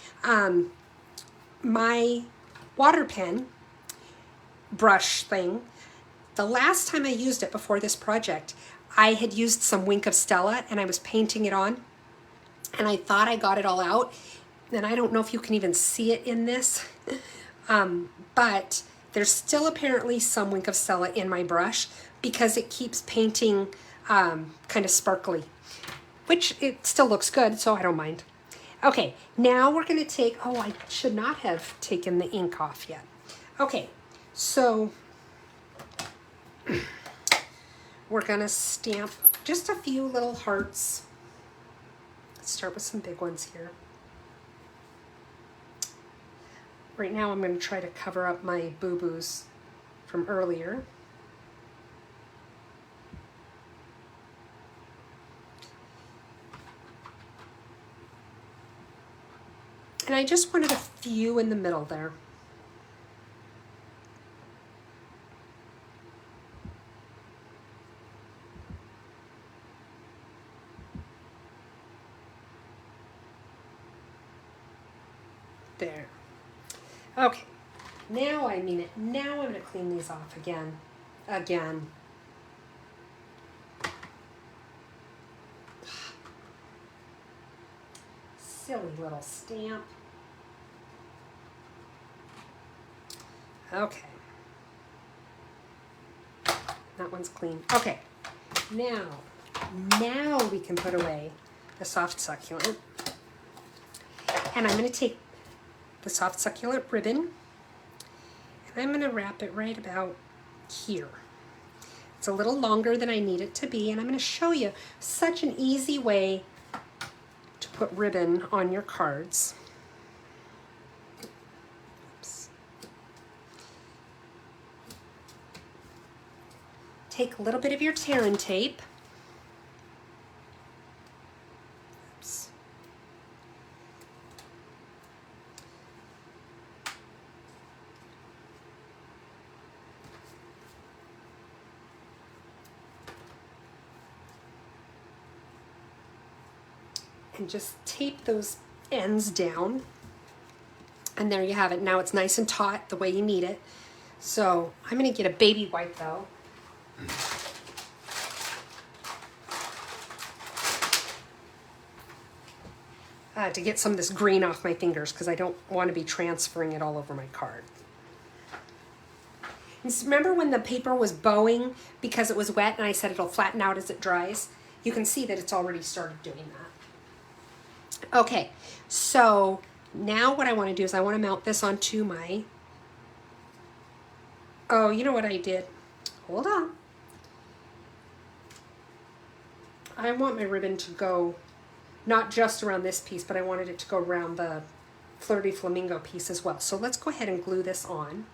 My water pen brush thing, the last time I used it before this project, I had used some Wink of Stella and I was painting it on and I thought I got it all out. And I don't know if you can even see it in this, but there's still apparently some Wink of Stella in my brush because it keeps painting kind of sparkly, which it still looks good, so I don't mind. Okay, now we're going to take, oh, I should not have taken the ink off yet. Okay, so we're going to stamp just a few little hearts. Let's start with some big ones here. Right now I'm going to try to cover up my boo-boos from earlier. And I just wanted a few in the middle there. There. Okay. Now I mean it. Now I'm going to clean these off again. Silly little stamp. Okay. That one's clean. Okay. Now we can put away the soft succulent. And I'm going to take the soft succulent ribbon and I'm going to wrap it right about here. It's a little longer than I need it to be, and I'm going to show you such an easy way to put ribbon on your cards. Oops. Take a little bit of your tear and tape. Oops. And just tape those ends down. And there you have it. Now it's nice and taut the way you need it. So I'm going to get a baby wipe though. To get some of this green off my fingers because I don't want to be transferring it all over my card. And remember when the paper was bowing because it was wet and I said it'll flatten out as it dries? You can see that it's already started doing that. Okay, so now what I want to do is I want to mount this onto my Oh, you know what I did? Hold on. I want my ribbon to go not just around this piece, but I wanted it to go around the Flirty Flamingo piece as well. So let's go ahead and glue this on.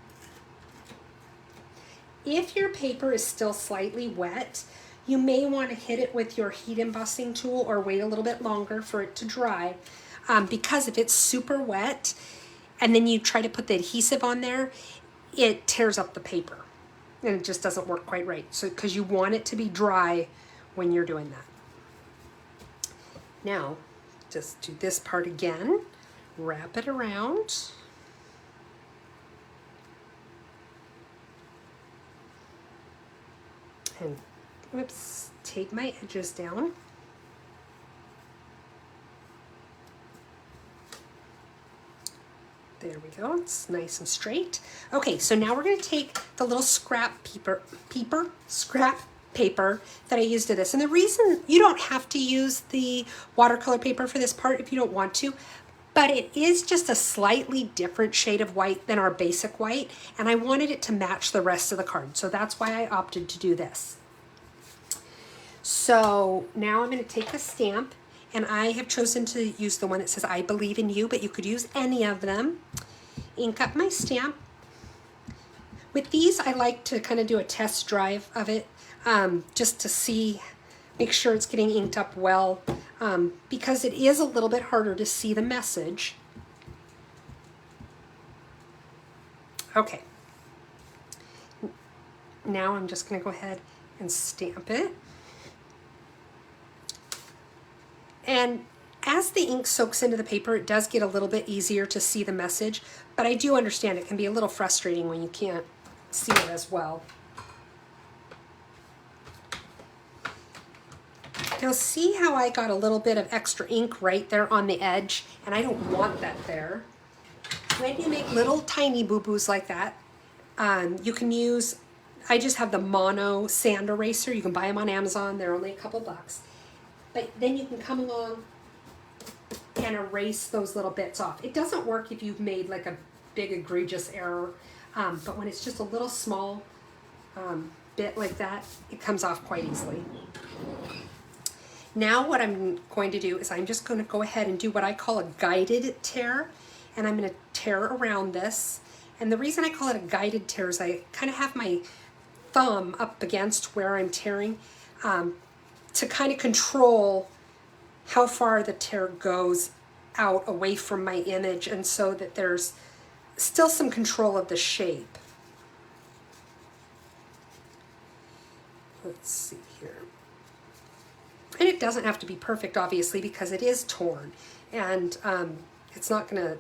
If your paper is still slightly wet, you may want to hit it with your heat embossing tool or wait a little bit longer for it to dry. Because if it's super wet and then you try to put the adhesive on there, it tears up the paper and it just doesn't work quite right. So because you want it to be dry when you're doing that. Now, just do this part again, wrap it around. And whoops, take my edges down. There we go, it's nice and straight. Okay, so now we're gonna take the little scrap paper that I used to this. And the reason you don't have to use the watercolor paper for this part if you don't want to, but it is just a slightly different shade of white than our basic white, and I wanted it to match the rest of the card. So that's why I opted to do this. So now I'm gonna take a stamp, and I have chosen to use the one that says I believe in you, but you could use any of them. Ink up my stamp. With these, I like to kind of do a test drive of it, just to see, make sure it's getting inked up well, because it is a little bit harder to see the message. Okay. Now I'm just gonna go ahead and stamp it. And as the ink soaks into the paper, it does get a little bit easier to see the message, but I do understand it can be a little frustrating when you can't see it as well. Now see how I got a little bit of extra ink right there on the edge, and I don't want that there. When you make little tiny boo-boos like that, you can use, I just have the mono sand eraser. You can buy them on Amazon, they're only a couple bucks. But then you can come along and erase those little bits off. It doesn't work if you've made like a big egregious error, but when it's just a little small bit like that, it comes off quite easily. Now what I'm going to do is I'm just going to go ahead and do what I call a guided tear, and I'm going to tear around this. And the reason I call it a guided tear is I kind of have my thumb up against where I'm tearing, to kind of control how far the tear goes out away from my image, and so that there's still some control of the shape. Let's see here. And it doesn't have to be perfect, obviously, because it is torn. And it's not gonna,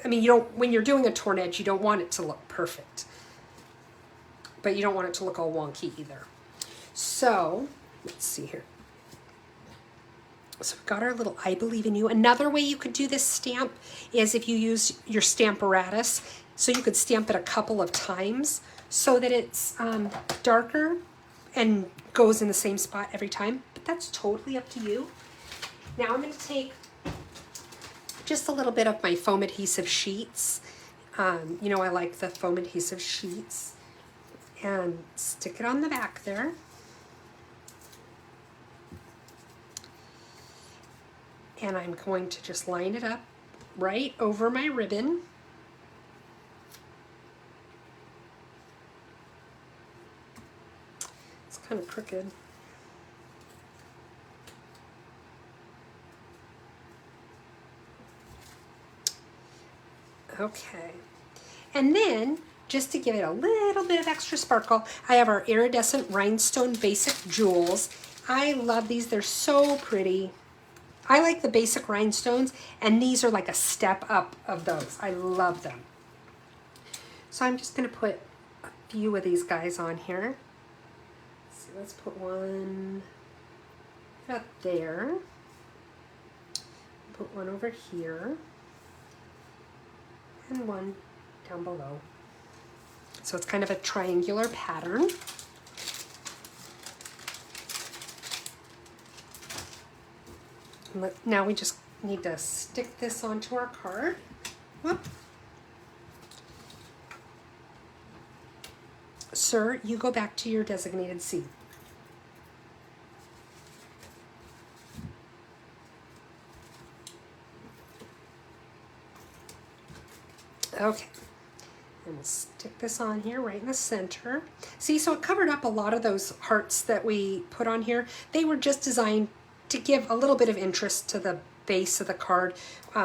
I mean, you don't, when you're doing a torn edge, you don't want it to look perfect. But you don't want it to look all wonky either. So, let's see here. So we've got our little I believe in you. Another way you could do this stamp is if you use your Stamparatus. So you could stamp it a couple of times so that it's darker and goes in the same spot every time. But that's totally up to you. Now I'm going to take just a little bit of my foam adhesive sheets. You know, I like the foam adhesive sheets. And stick it on the back there. And I'm going to just line it up right over my ribbon. It's kind of crooked. Okay. And then, just to give it a little bit of extra sparkle, I have our iridescent rhinestone basic jewels. I love these, they're so pretty. I like the basic rhinestones, and these are like a step up of those. I love them. So I'm just going to put a few of these guys on here. So let's put one up there. Put one over here. And one down below. So it's kind of a triangular pattern. Now we just need to stick this onto our card. Whoop. sir, you go back to your designated seat. Okay, and we'll stick this on here right in the center. See, so it covered up a lot of those hearts that we put on here. They were just designed to give a little bit of interest to the base of the card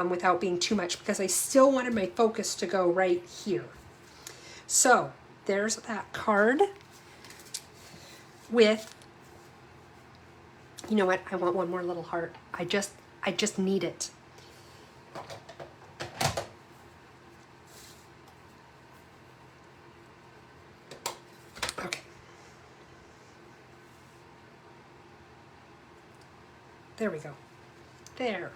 without being too much, because I still wanted my focus to go right here. So there's that card with, you know what, I want one more little heart. I just need it. Okay. There we go. There.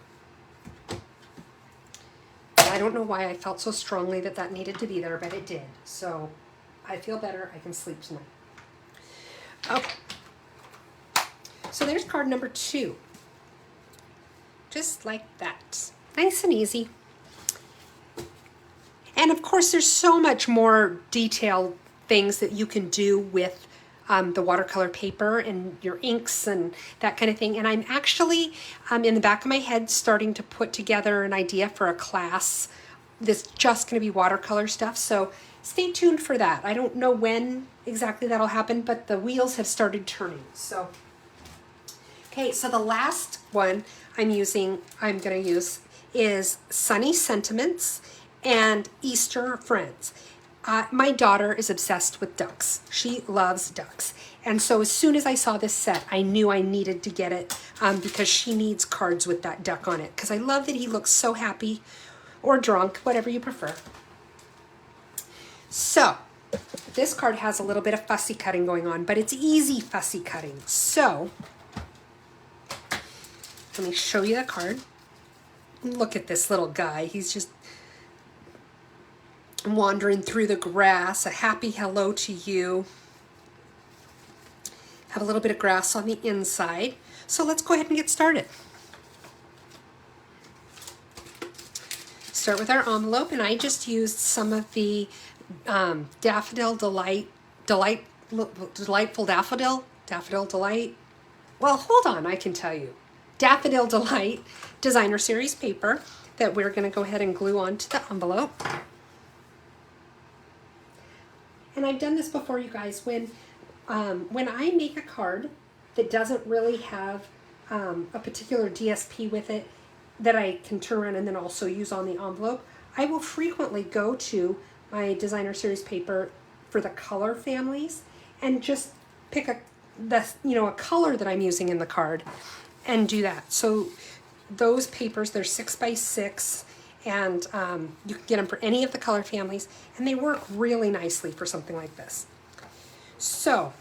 I don't know why I felt so strongly that that needed to be there, but it did. So I feel better. I can sleep tonight. Okay. So there's card number 2. Just like that. Nice and easy. And of course, there's so much more detailed things that you can do with the watercolor paper and your inks and that kind of thing. And I'm actually, in the back of my head, starting to put together an idea for a class that's just going to be watercolor stuff. So stay tuned for that. I don't know when exactly that'll happen, but the wheels have started turning. So, okay, so the last one I'm going to use is Sunny Sentiments and Easter Friends. My daughter is obsessed with ducks. She loves ducks. And so as soon as I saw this set, I knew I needed to get it because she needs cards with that duck on it. Because I love that he looks so happy or drunk, whatever you prefer. So this card has a little bit of fussy cutting going on, but it's easy fussy cutting. So let me show you the card. Look at this little guy. He's just wandering through the grass. A happy hello to you. Have a little bit of grass on the inside. So let's go ahead and get started. Start with our envelope, and I just used some of the Daffodil Delightful Daffodil Delight. Well, hold on, I can tell you. Daffodil Delight Designer Series paper that we're going to go ahead and glue onto the envelope. And I've done this before, you guys. When I make a card that doesn't really have a particular DSP with it that I can turn around and then also use on the envelope, I will frequently go to my designer series paper for the color families and just pick a color that I'm using in the card and do that. So those papers, they're 6x6. And you can get them for any of the color families, and they work really nicely for something like this. So,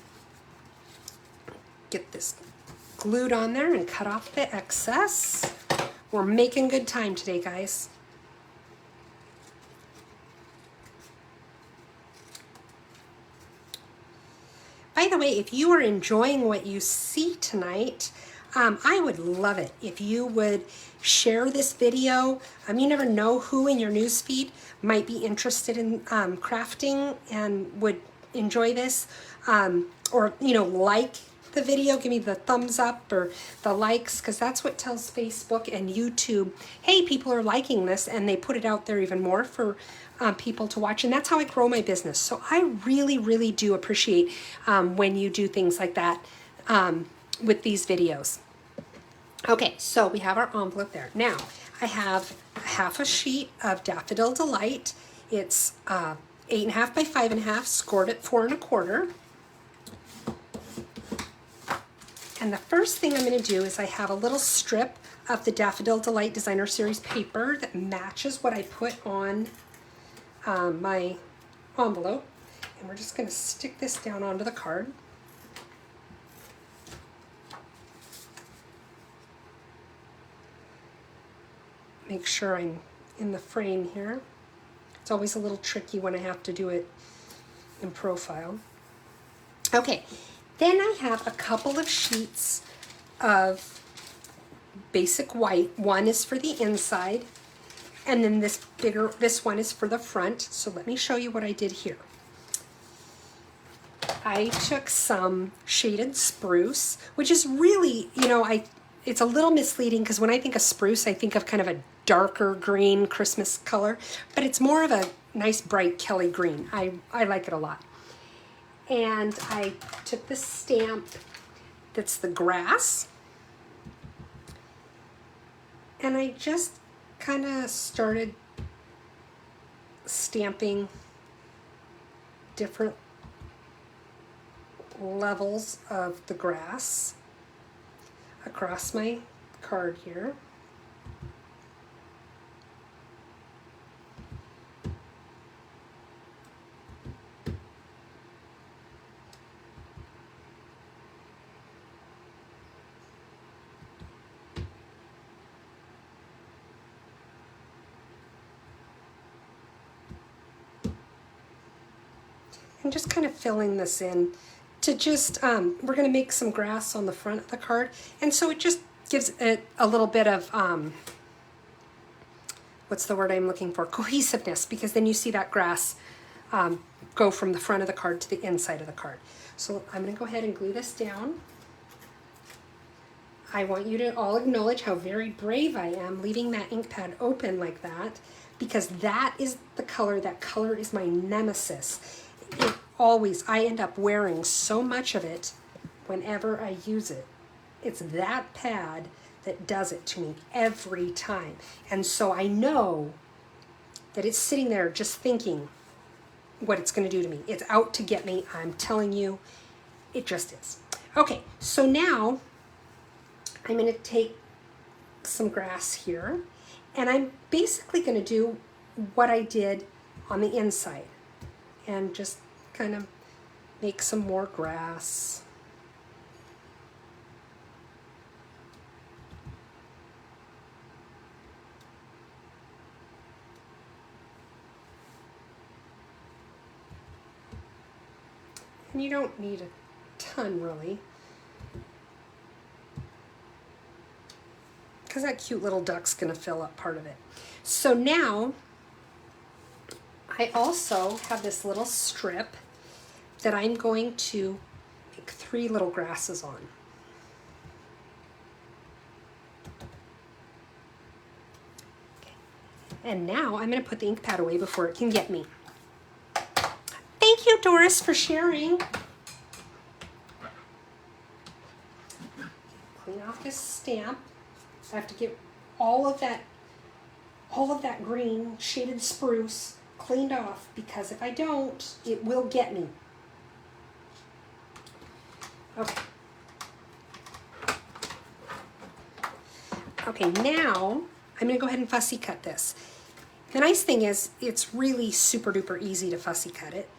get this glued on there and cut off the excess. We're making good time today, guys. By the way, if you are enjoying what you see tonight, I would love it if you would share this video. You never know who in your newsfeed might be interested in crafting and would enjoy this, or like the video. Give me the thumbs up or the likes, because that's what tells Facebook and YouTube, hey, people are liking this, and they put it out there even more for people to watch. And that's how I grow my business. So I really, really do appreciate when you do things like that with these videos. Okay, so we have our envelope there. Now, I have half a sheet of Daffodil Delight. It's 8.5 by 5.5, scored at 4 1/4. And the first thing I'm going to do is I have a little strip of the Daffodil Delight Designer Series paper that matches what I put on my envelope. And we're just going to stick this down onto the card. Make sure I'm in the frame here. It's always a little tricky when I have to do it in profile. Okay, then I have a couple of sheets of basic white. One is for the inside, and then this one is for the front. So let me show you what I did here. I took some shaded spruce, which is really, you know, it's a little misleading because when I think of spruce, I think of kind of a darker green Christmas color, but it's more of a nice bright Kelly green. I like it a lot. And I took this stamp that's the grass, and I just kind of started stamping different levels of the grass across my card here. I'm just kind of filling this in to just, we're going to make some grass on the front of the card. And so it just gives it a little bit of, what's the word I'm looking for? Cohesiveness, because then you see that grass go from the front of the card to the inside of the card. So I'm going to go ahead and glue this down. I want you to all acknowledge how very brave I am leaving that ink pad open like that, because that is the color. That color is my nemesis. It always, I end up wearing so much of it whenever I use it. It's that pad that does it to me every time. And so I know that it's sitting there just thinking what it's going to do to me. It's out to get me. I'm telling you, it just is. Okay, so now I'm going to take some grass here, and I'm basically going to do what I did on the inside and just kind of make some more grass. And you don't need a ton really, because that cute little duck's going to fill up part of it. So now I also have this little strip that I'm going to make 3 little grasses on. Okay. And now I'm going to put the ink pad away before it can get me. Thank you, Doris, for sharing. Clean off this stamp. I have to get all of that green shaded spruce cleaned off, because if I don't, it will get me. Okay. Okay, now I'm going to go ahead and fussy cut this. The nice thing is it's really super duper easy to fussy cut it.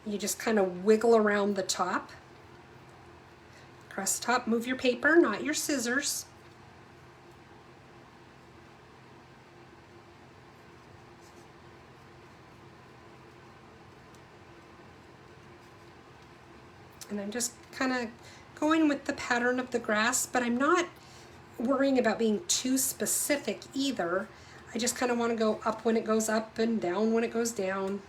You just kind of wiggle around the top. Across the top, move your paper, not your scissors. And I'm just kind of going with the pattern of the grass, but I'm not worrying about being too specific either. I just kind of want to go up when it goes up and down when it goes down.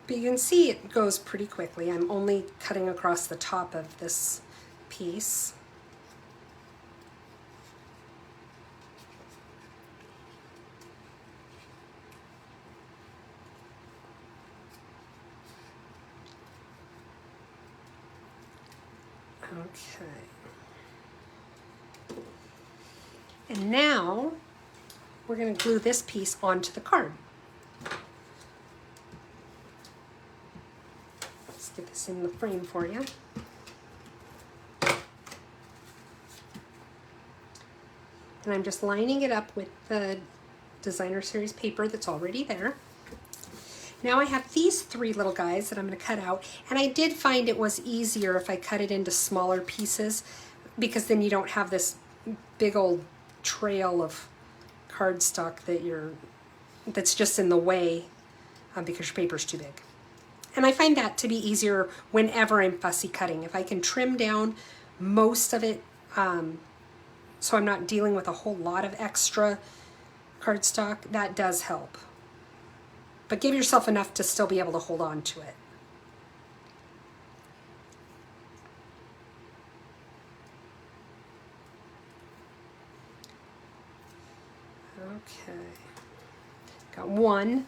But you can see it goes pretty quickly. I'm only cutting across the top of this piece. Okay. And now we're going to glue this piece onto the card. Let's get this in the frame for you. And I'm just lining it up with the Designer Series paper that's already there. Now I have these 3 little guys that I'm going to cut out, and I did find it was easier if I cut it into smaller pieces, because then you don't have this big old trail of cardstock that's just in the way because your paper's too big. And I find that to be easier whenever I'm fussy cutting. If I can trim down most of it so I'm not dealing with a whole lot of extra cardstock, that does help. But give yourself enough to still be able to hold on to it. Okay, got one.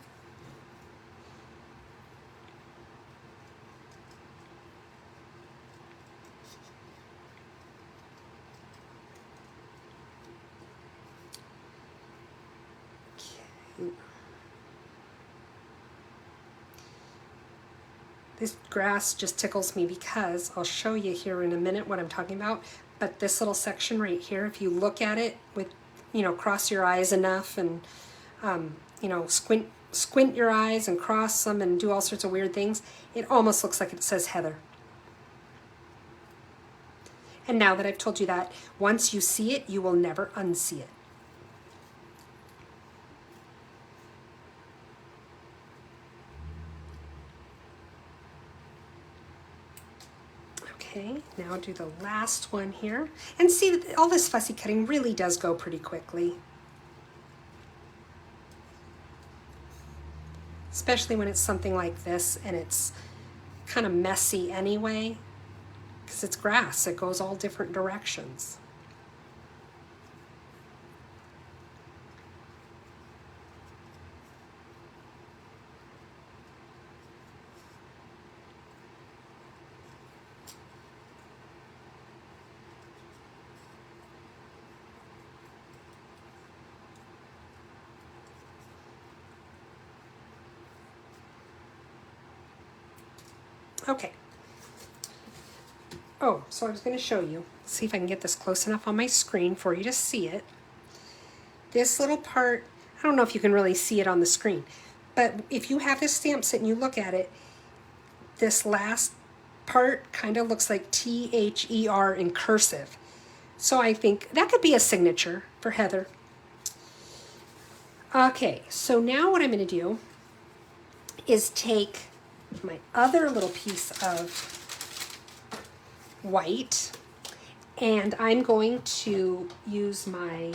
This grass just tickles me because I'll show you here in a minute what I'm talking about. But this little section right here, if you look at it with, you know, cross your eyes enough and, you know, squint your eyes and cross them and do all sorts of weird things, it almost looks like it says Heather. And now that I've told you that, once you see it, you will never unsee it. Okay, now do the last one here. And see, all this fussy cutting really does go pretty quickly. Especially when it's something like this and it's kind of messy anyway, because it's grass, it goes all different directions. Okay. Oh, so I was going to show you. See if I can get this close enough on my screen for you to see it. This little part, I don't know if you can really see it on the screen, but if you have this stamp set and you look at it, this last part kind of looks like T-H-E-R in cursive. So I think that could be a signature for Heather. Okay, so now what I'm going to do is take my other little piece of white, and I'm going to use my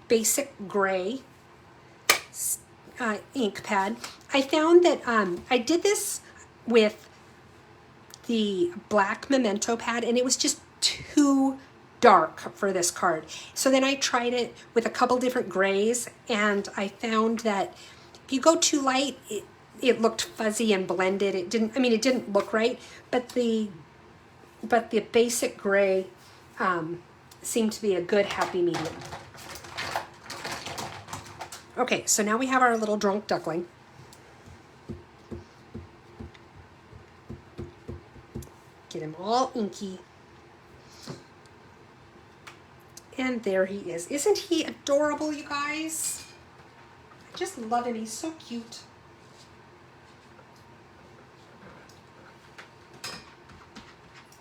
basic gray ink pad. I found that I did this with the black memento pad and it was just too dark for this card. So then I tried it with a couple different grays and I found that if you go too light, it looked fuzzy and blended. It didn't look right, but the basic gray seemed to be a good happy medium. Okay, so now we have our little drunk duckling. Get him all inky. And there he is. Isn't he adorable, you guys? I just love him. He's so cute.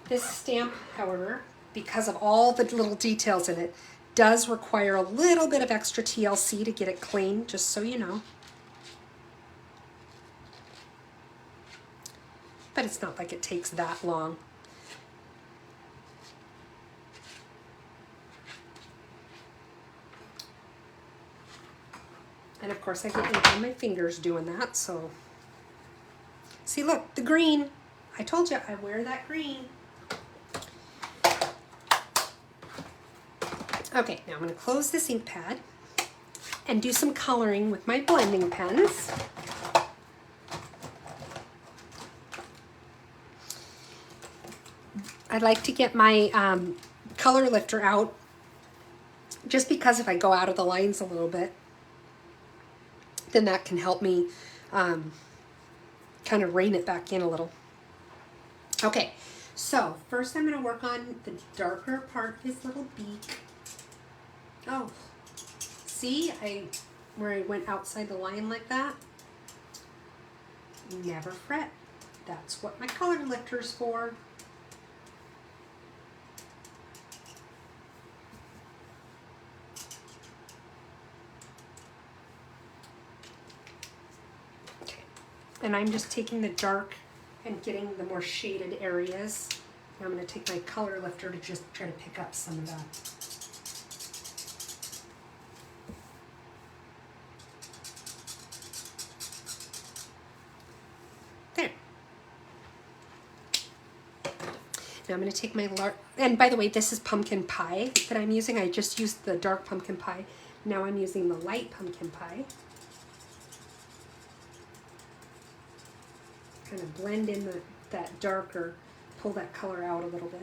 This stamp, however, because of all the little details in it, does require a little bit of extra TLC to get it clean, just so you know. But it's not like it takes that long. And of course I get ink on my fingers doing that, so. See, look, the green. I told you I wear that green. Okay, now I'm going to close this ink pad and do some coloring with my blending pens. I'd like to get my color lifter out just because if I go out of the lines a little bit, then that can help me kind of rein it back in a little. Okay, so first I'm going to work on the darker part of his little beak. Oh, see, where I went outside the line like that? Never fret. That's what my color lifter's for. Okay, and I'm just taking the dark and getting the more shaded areas Now I'm going to take my color lifter to just try to pick up some of that. There. Now I'm going to take my and by the way, this is pumpkin pie that I'm using. I just used the dark pumpkin pie. Now I'm using the light pumpkin pie. Kind of blend in that darker, pull that color out a little bit.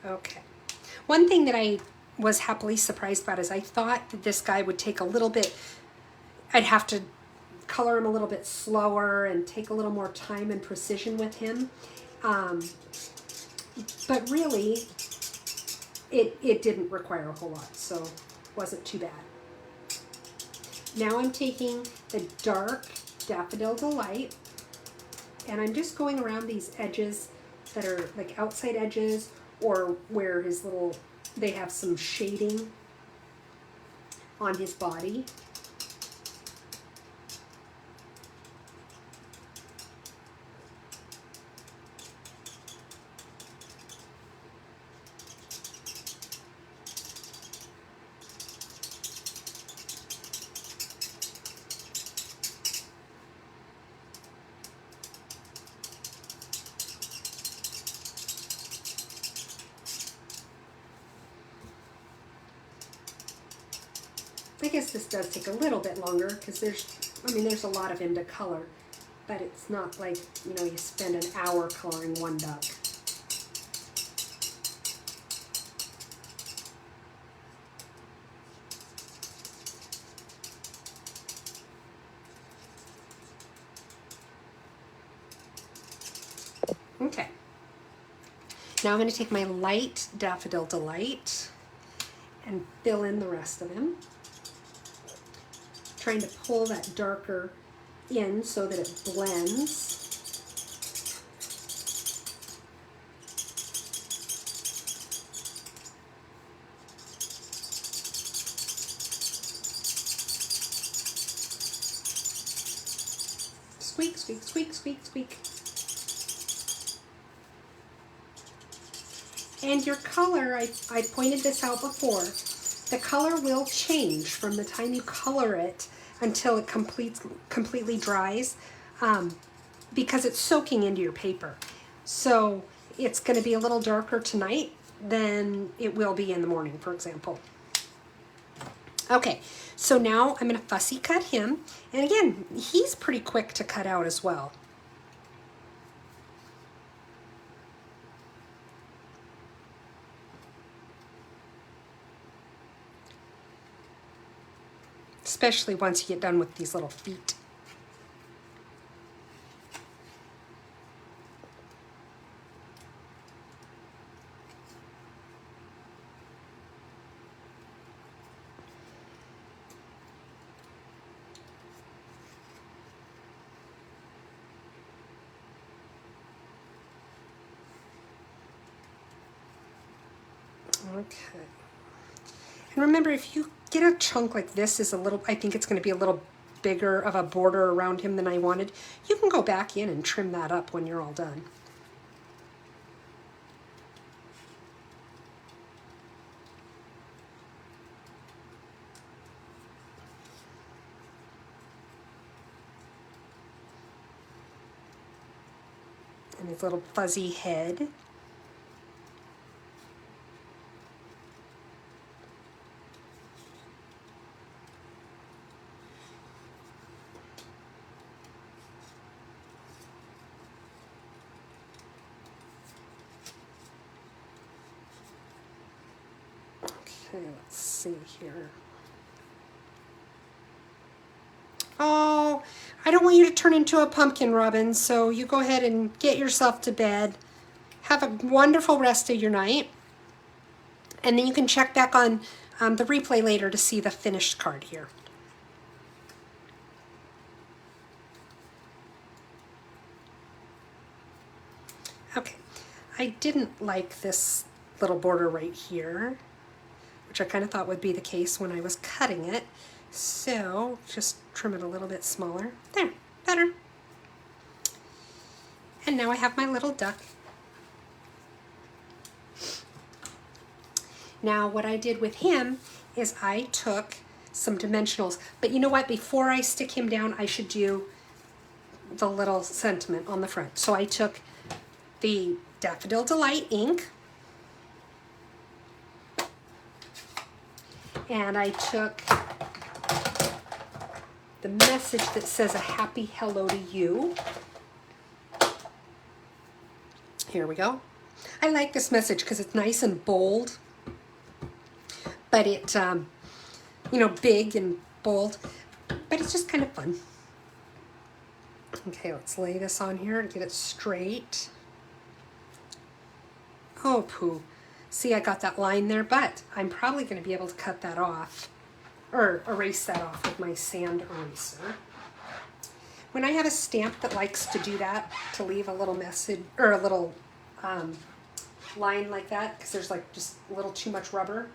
Okay. One thing that I was happily surprised about is I thought that this guy would take a little bit, I'd have to color him a little bit slower and take a little more time and precision with him. But really, it didn't require a whole lot, so it wasn't too bad. Now I'm taking the dark Daffodil Delight, and I'm just going around these edges that are like outside edges, or where his little, they have some shading on his body. I guess this does take a little bit longer because there's a lot of him to color, but it's not like, you spend an hour coloring one duck. Okay. Now I'm going to take my light Daffodil Delight and fill in the rest of him. Trying to pull that darker in so that it blends. Squeak, squeak, squeak, squeak, squeak. And your color, I pointed this out before, the color will change from the time you color it until it completely dries, because it's soaking into your paper. So it's going to be a little darker tonight than it will be in the morning, for example. Okay, so now I'm going to fussy cut him. And again, he's pretty quick to cut out as well. Especially once you get done with these little feet. Okay. And remember, if you get a chunk like this is a little, I think it's going to be a little bigger of a border around him than I wanted, you can go back in and trim that up when you're all done. And his little fuzzy head. Okay, let's see here. Oh, I don't want you to turn into a pumpkin, Robin, so you go ahead and get yourself to bed. Have a wonderful rest of your night. And then you can check back on the replay later to see the finished card here. Okay, I didn't like this little border right here, which I kind of thought would be the case when I was cutting it. So just trim it a little bit smaller. There, better. And now I have my little duck. Now what I did with him is I took some dimensionals, but you know what? Before I stick him down, I should do the little sentiment on the front. So I took the Daffodil Delight ink, and I took the message that says a happy hello to you. Here we go. I like this message because it's nice and bold, but it, you know, big and bold, but it's just kind of fun. Okay, let's lay this on here and get it straight. Oh, poo. See, I got that line there, but I'm probably going to be able to cut that off or erase that off with my sand eraser. When I have a stamp that likes to do that, to leave a little message or a little line like that, because there's like just a little too much rubber,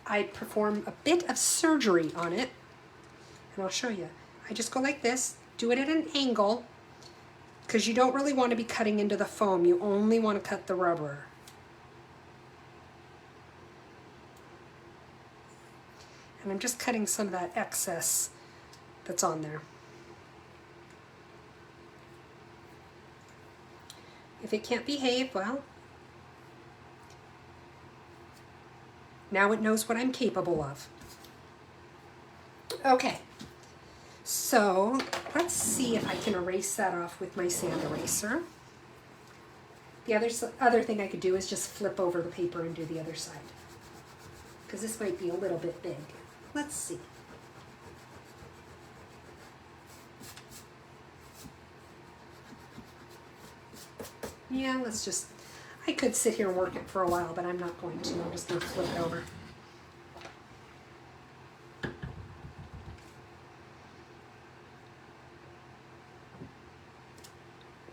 I perform a bit of surgery on it, and I'll show you. I just go like this, do it at an angle, because you don't really want to be cutting into the foam. You only want to cut the rubber. And I'm just cutting some of that excess that's on there. If it can't behave, well, now it knows what I'm capable of. Okay, so let's see if I can erase that off with my sand eraser. The other thing I could do is just flip over the paper and do the other side, because this might be a little bit big. Let's see. Yeah, let's just, I could sit here and work it for a while, but I'm not going to. I'm just going to flip it over.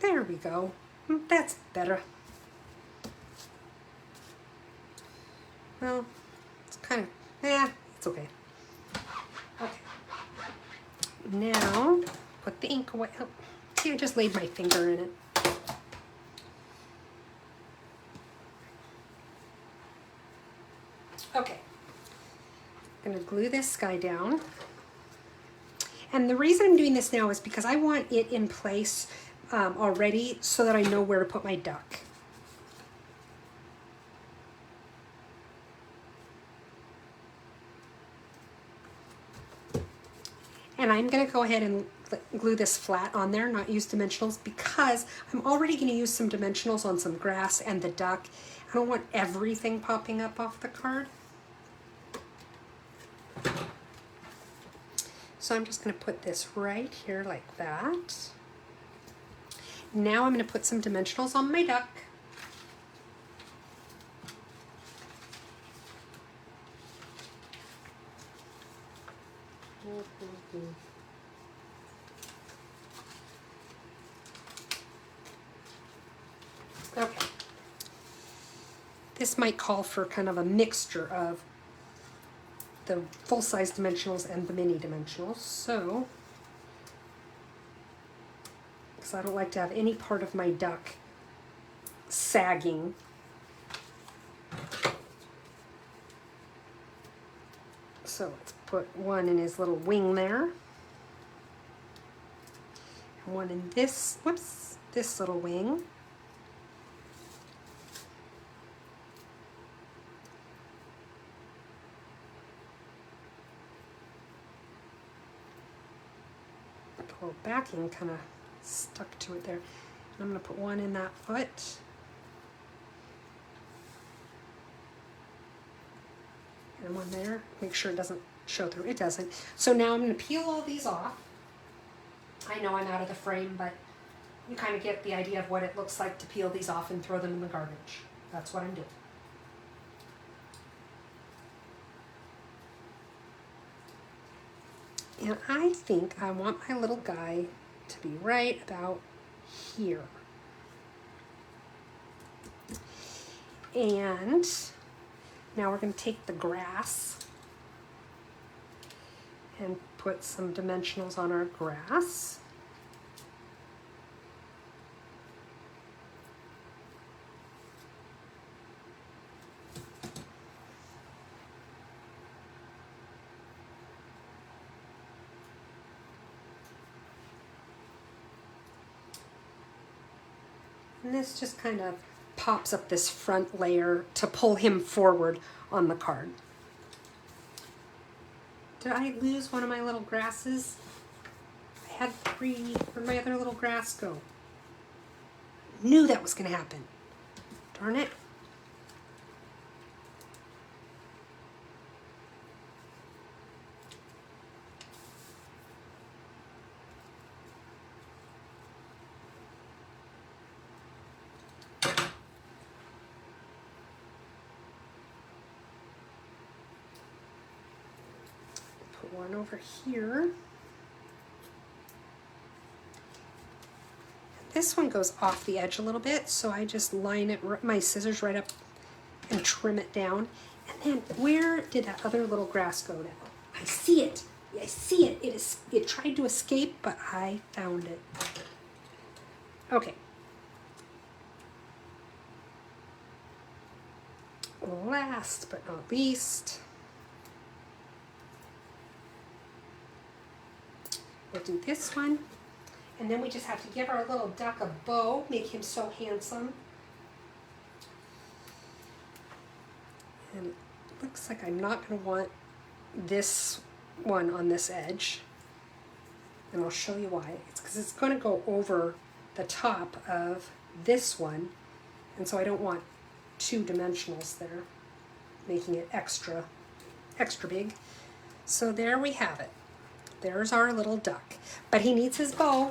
There we go. That's better. Well, it's kind of, it's okay. Okay. Now, put the ink away. Oh, see, I just laid my finger in it. Okay. I'm going to glue this guy down. And the reason I'm doing this now is because I want it in place already so that I know where to put my duck. And I'm going to go ahead and glue this flat on there, not use dimensionals, because I'm already going to use some dimensionals on some grass and the duck. I don't want everything popping up off the card. So I'm just going to put this right here like that. Now I'm going to put some dimensionals on my duck. Okay. This might call for kind of a mixture of the full-size dimensionals and the mini dimensionals, so, because I don't like to have any part of my duck sagging. So let's put one in his little wing there, and one in this, whoops, this little wing. The little backing kind of stuck to it there. And I'm going to put one in that foot. And one there. Make sure it doesn't show through. It doesn't. So now I'm going to peel all these off. I know I'm out of the frame, but you kind of get the idea of what it looks like to peel these off and throw them in the garbage. That's what I'm doing. And I think I want my little guy to be right about here. And now we're going to take the grass and put some dimensionals on our grass. And this just kind of pops up this front layer to pull him forward on the card. Did I lose one of my little grasses? I had 3. Where'd my other little grass go? Knew that was going to happen. Darn it. Put one over here. This one goes off the edge a little bit, so I just line it, my scissors right up and trim it down. And then where did that other little grass go now? I see it. I see it. It tried to escape, but I found it. Okay. Last but not least, we'll do this one. And then we just have to give our little duck a bow, make him so handsome. And it looks like I'm not going to want this one on this edge. And I'll show you why. It's because it's going to go over the top of this one. And so I don't want 2 dimensionals there, making it extra big. So there we have it. There's our little duck. But he needs his bow.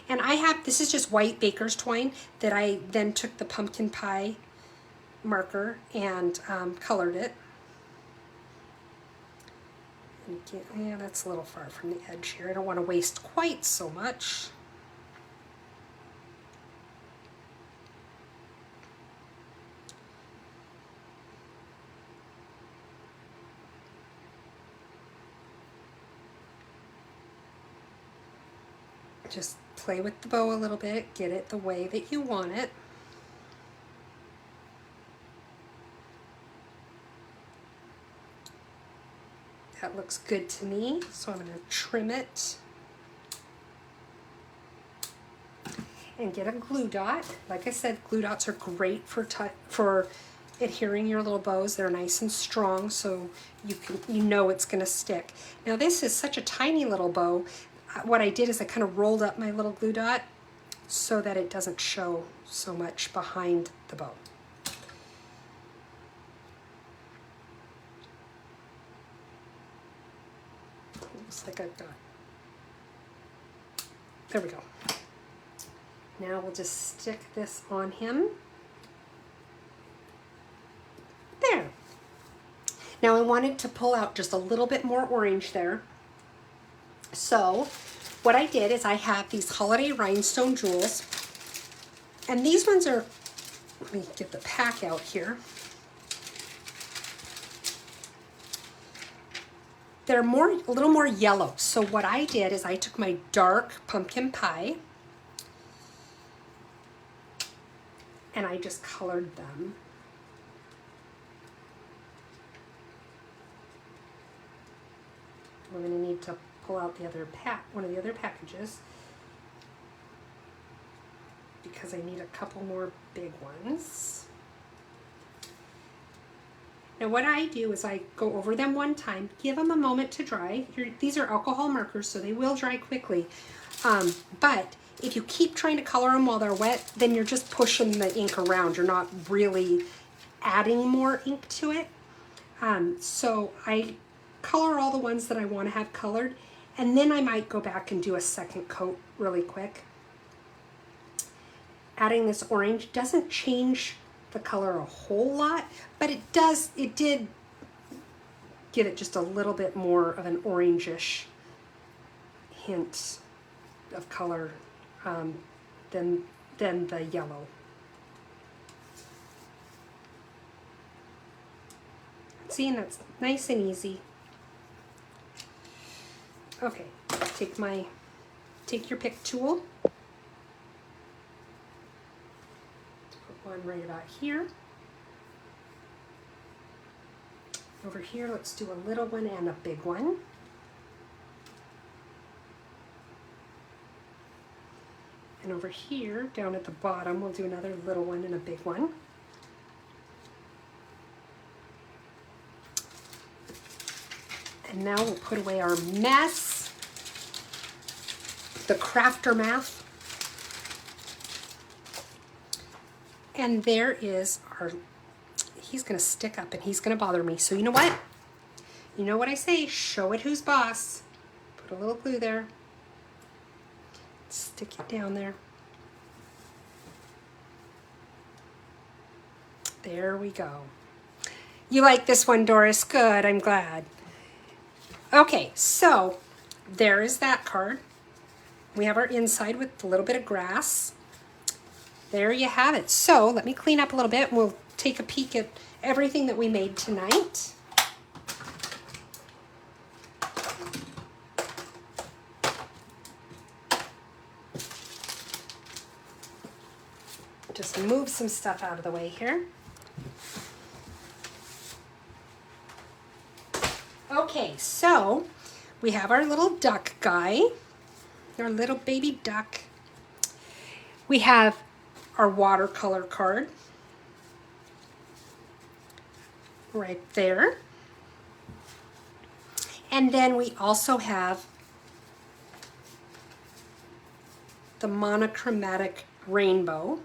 And I have, this is just white baker's twine that I then took the pumpkin pie marker and colored it. And yeah, that's a little far from the edge here. I don't want to waste quite so much. Just play with the bow a little bit, get it the way that you want it. That looks good to me, so I'm going to trim it and get a glue dot. Like I said, glue dots are great for adhering your little bows. They're nice and strong, so you know it's going to stick. Now this is such a tiny little bow. What I did is I kind of rolled up my little glue dot so that it doesn't show so much behind the bow. Looks like I've got, there we go. Now we'll just stick this on him. There. Now I wanted to pull out just a little bit more orange there. So what I did is I have these holiday rhinestone jewels, and these ones are, let me get the pack out here. They're a little more yellow. So what I did is I took my dark pumpkin pie and I just colored them. We're going to need to pull out the other one of the other packages because I need a couple more big ones. Now what I do is I go over them one time, give them a moment to dry. These are alcohol markers, so they will dry quickly. But if you keep trying to color them while they're wet, then you're just pushing the ink around. You're not really adding more ink to it. So I color all the ones that I want to have colored, and then I might go back and do a second coat really quick. Adding this orange doesn't change the color a whole lot, but it did give it just a little bit more of an orangish hint of color than the yellow. See, and that's nice and easy. Okay, take your pick tool. Put one right about here. Over here, let's do a little one and a big one. And over here, down at the bottom, we'll do another little one and a big one. And now we'll put away our mess, the crafter math. And there is our, he's gonna stick up and he's gonna bother me. So you know what? You know what I say, show it who's boss. Put a little glue there. Stick it down there. There we go. You like this one, Doris? Good, I'm glad. Okay, so there is that card. We have our inside with a little bit of grass. There you have it. So let me clean up a little bit and we'll take a peek at everything that we made tonight. Just move some stuff out of the way here. Okay, so we have our little duck guy, our little baby duck. We have our watercolor card right there. And then we also have the monochromatic rainbow.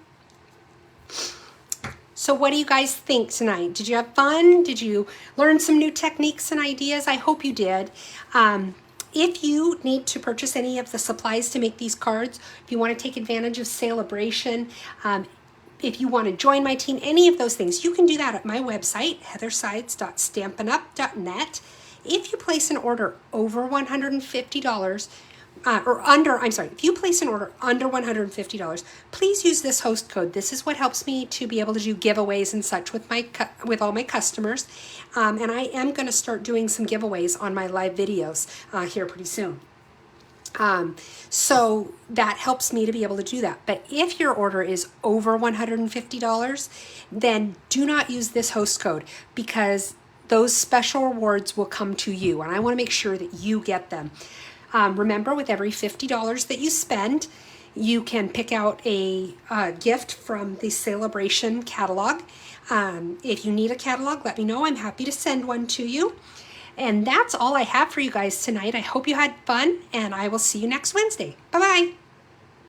So what do you guys think tonight? Did you have fun? Did you learn some new techniques and ideas? I hope you did. If you need to purchase any of the supplies to make these cards, if you want to take advantage of Celebration, if you want to join my team, any of those things, you can do that at my website, heathersides.stampinup.net. If you place an order over $150, if you place an order under $150, please use this host code. This is what helps me to be able to do giveaways and such with all my customers. And I am going to start doing some giveaways on my live videos here pretty soon. So that helps me to be able to do that. But if your order is over $150, then do not use this host code because those special rewards will come to you. And I want to make sure that you get them. Remember, with every $50 that you spend, you can pick out a gift from the Celebration catalog. If you need a catalog, let me know. I'm happy to send one to you. And that's all I have for you guys tonight. I hope you had fun, and I will see you next Wednesday. Bye-bye.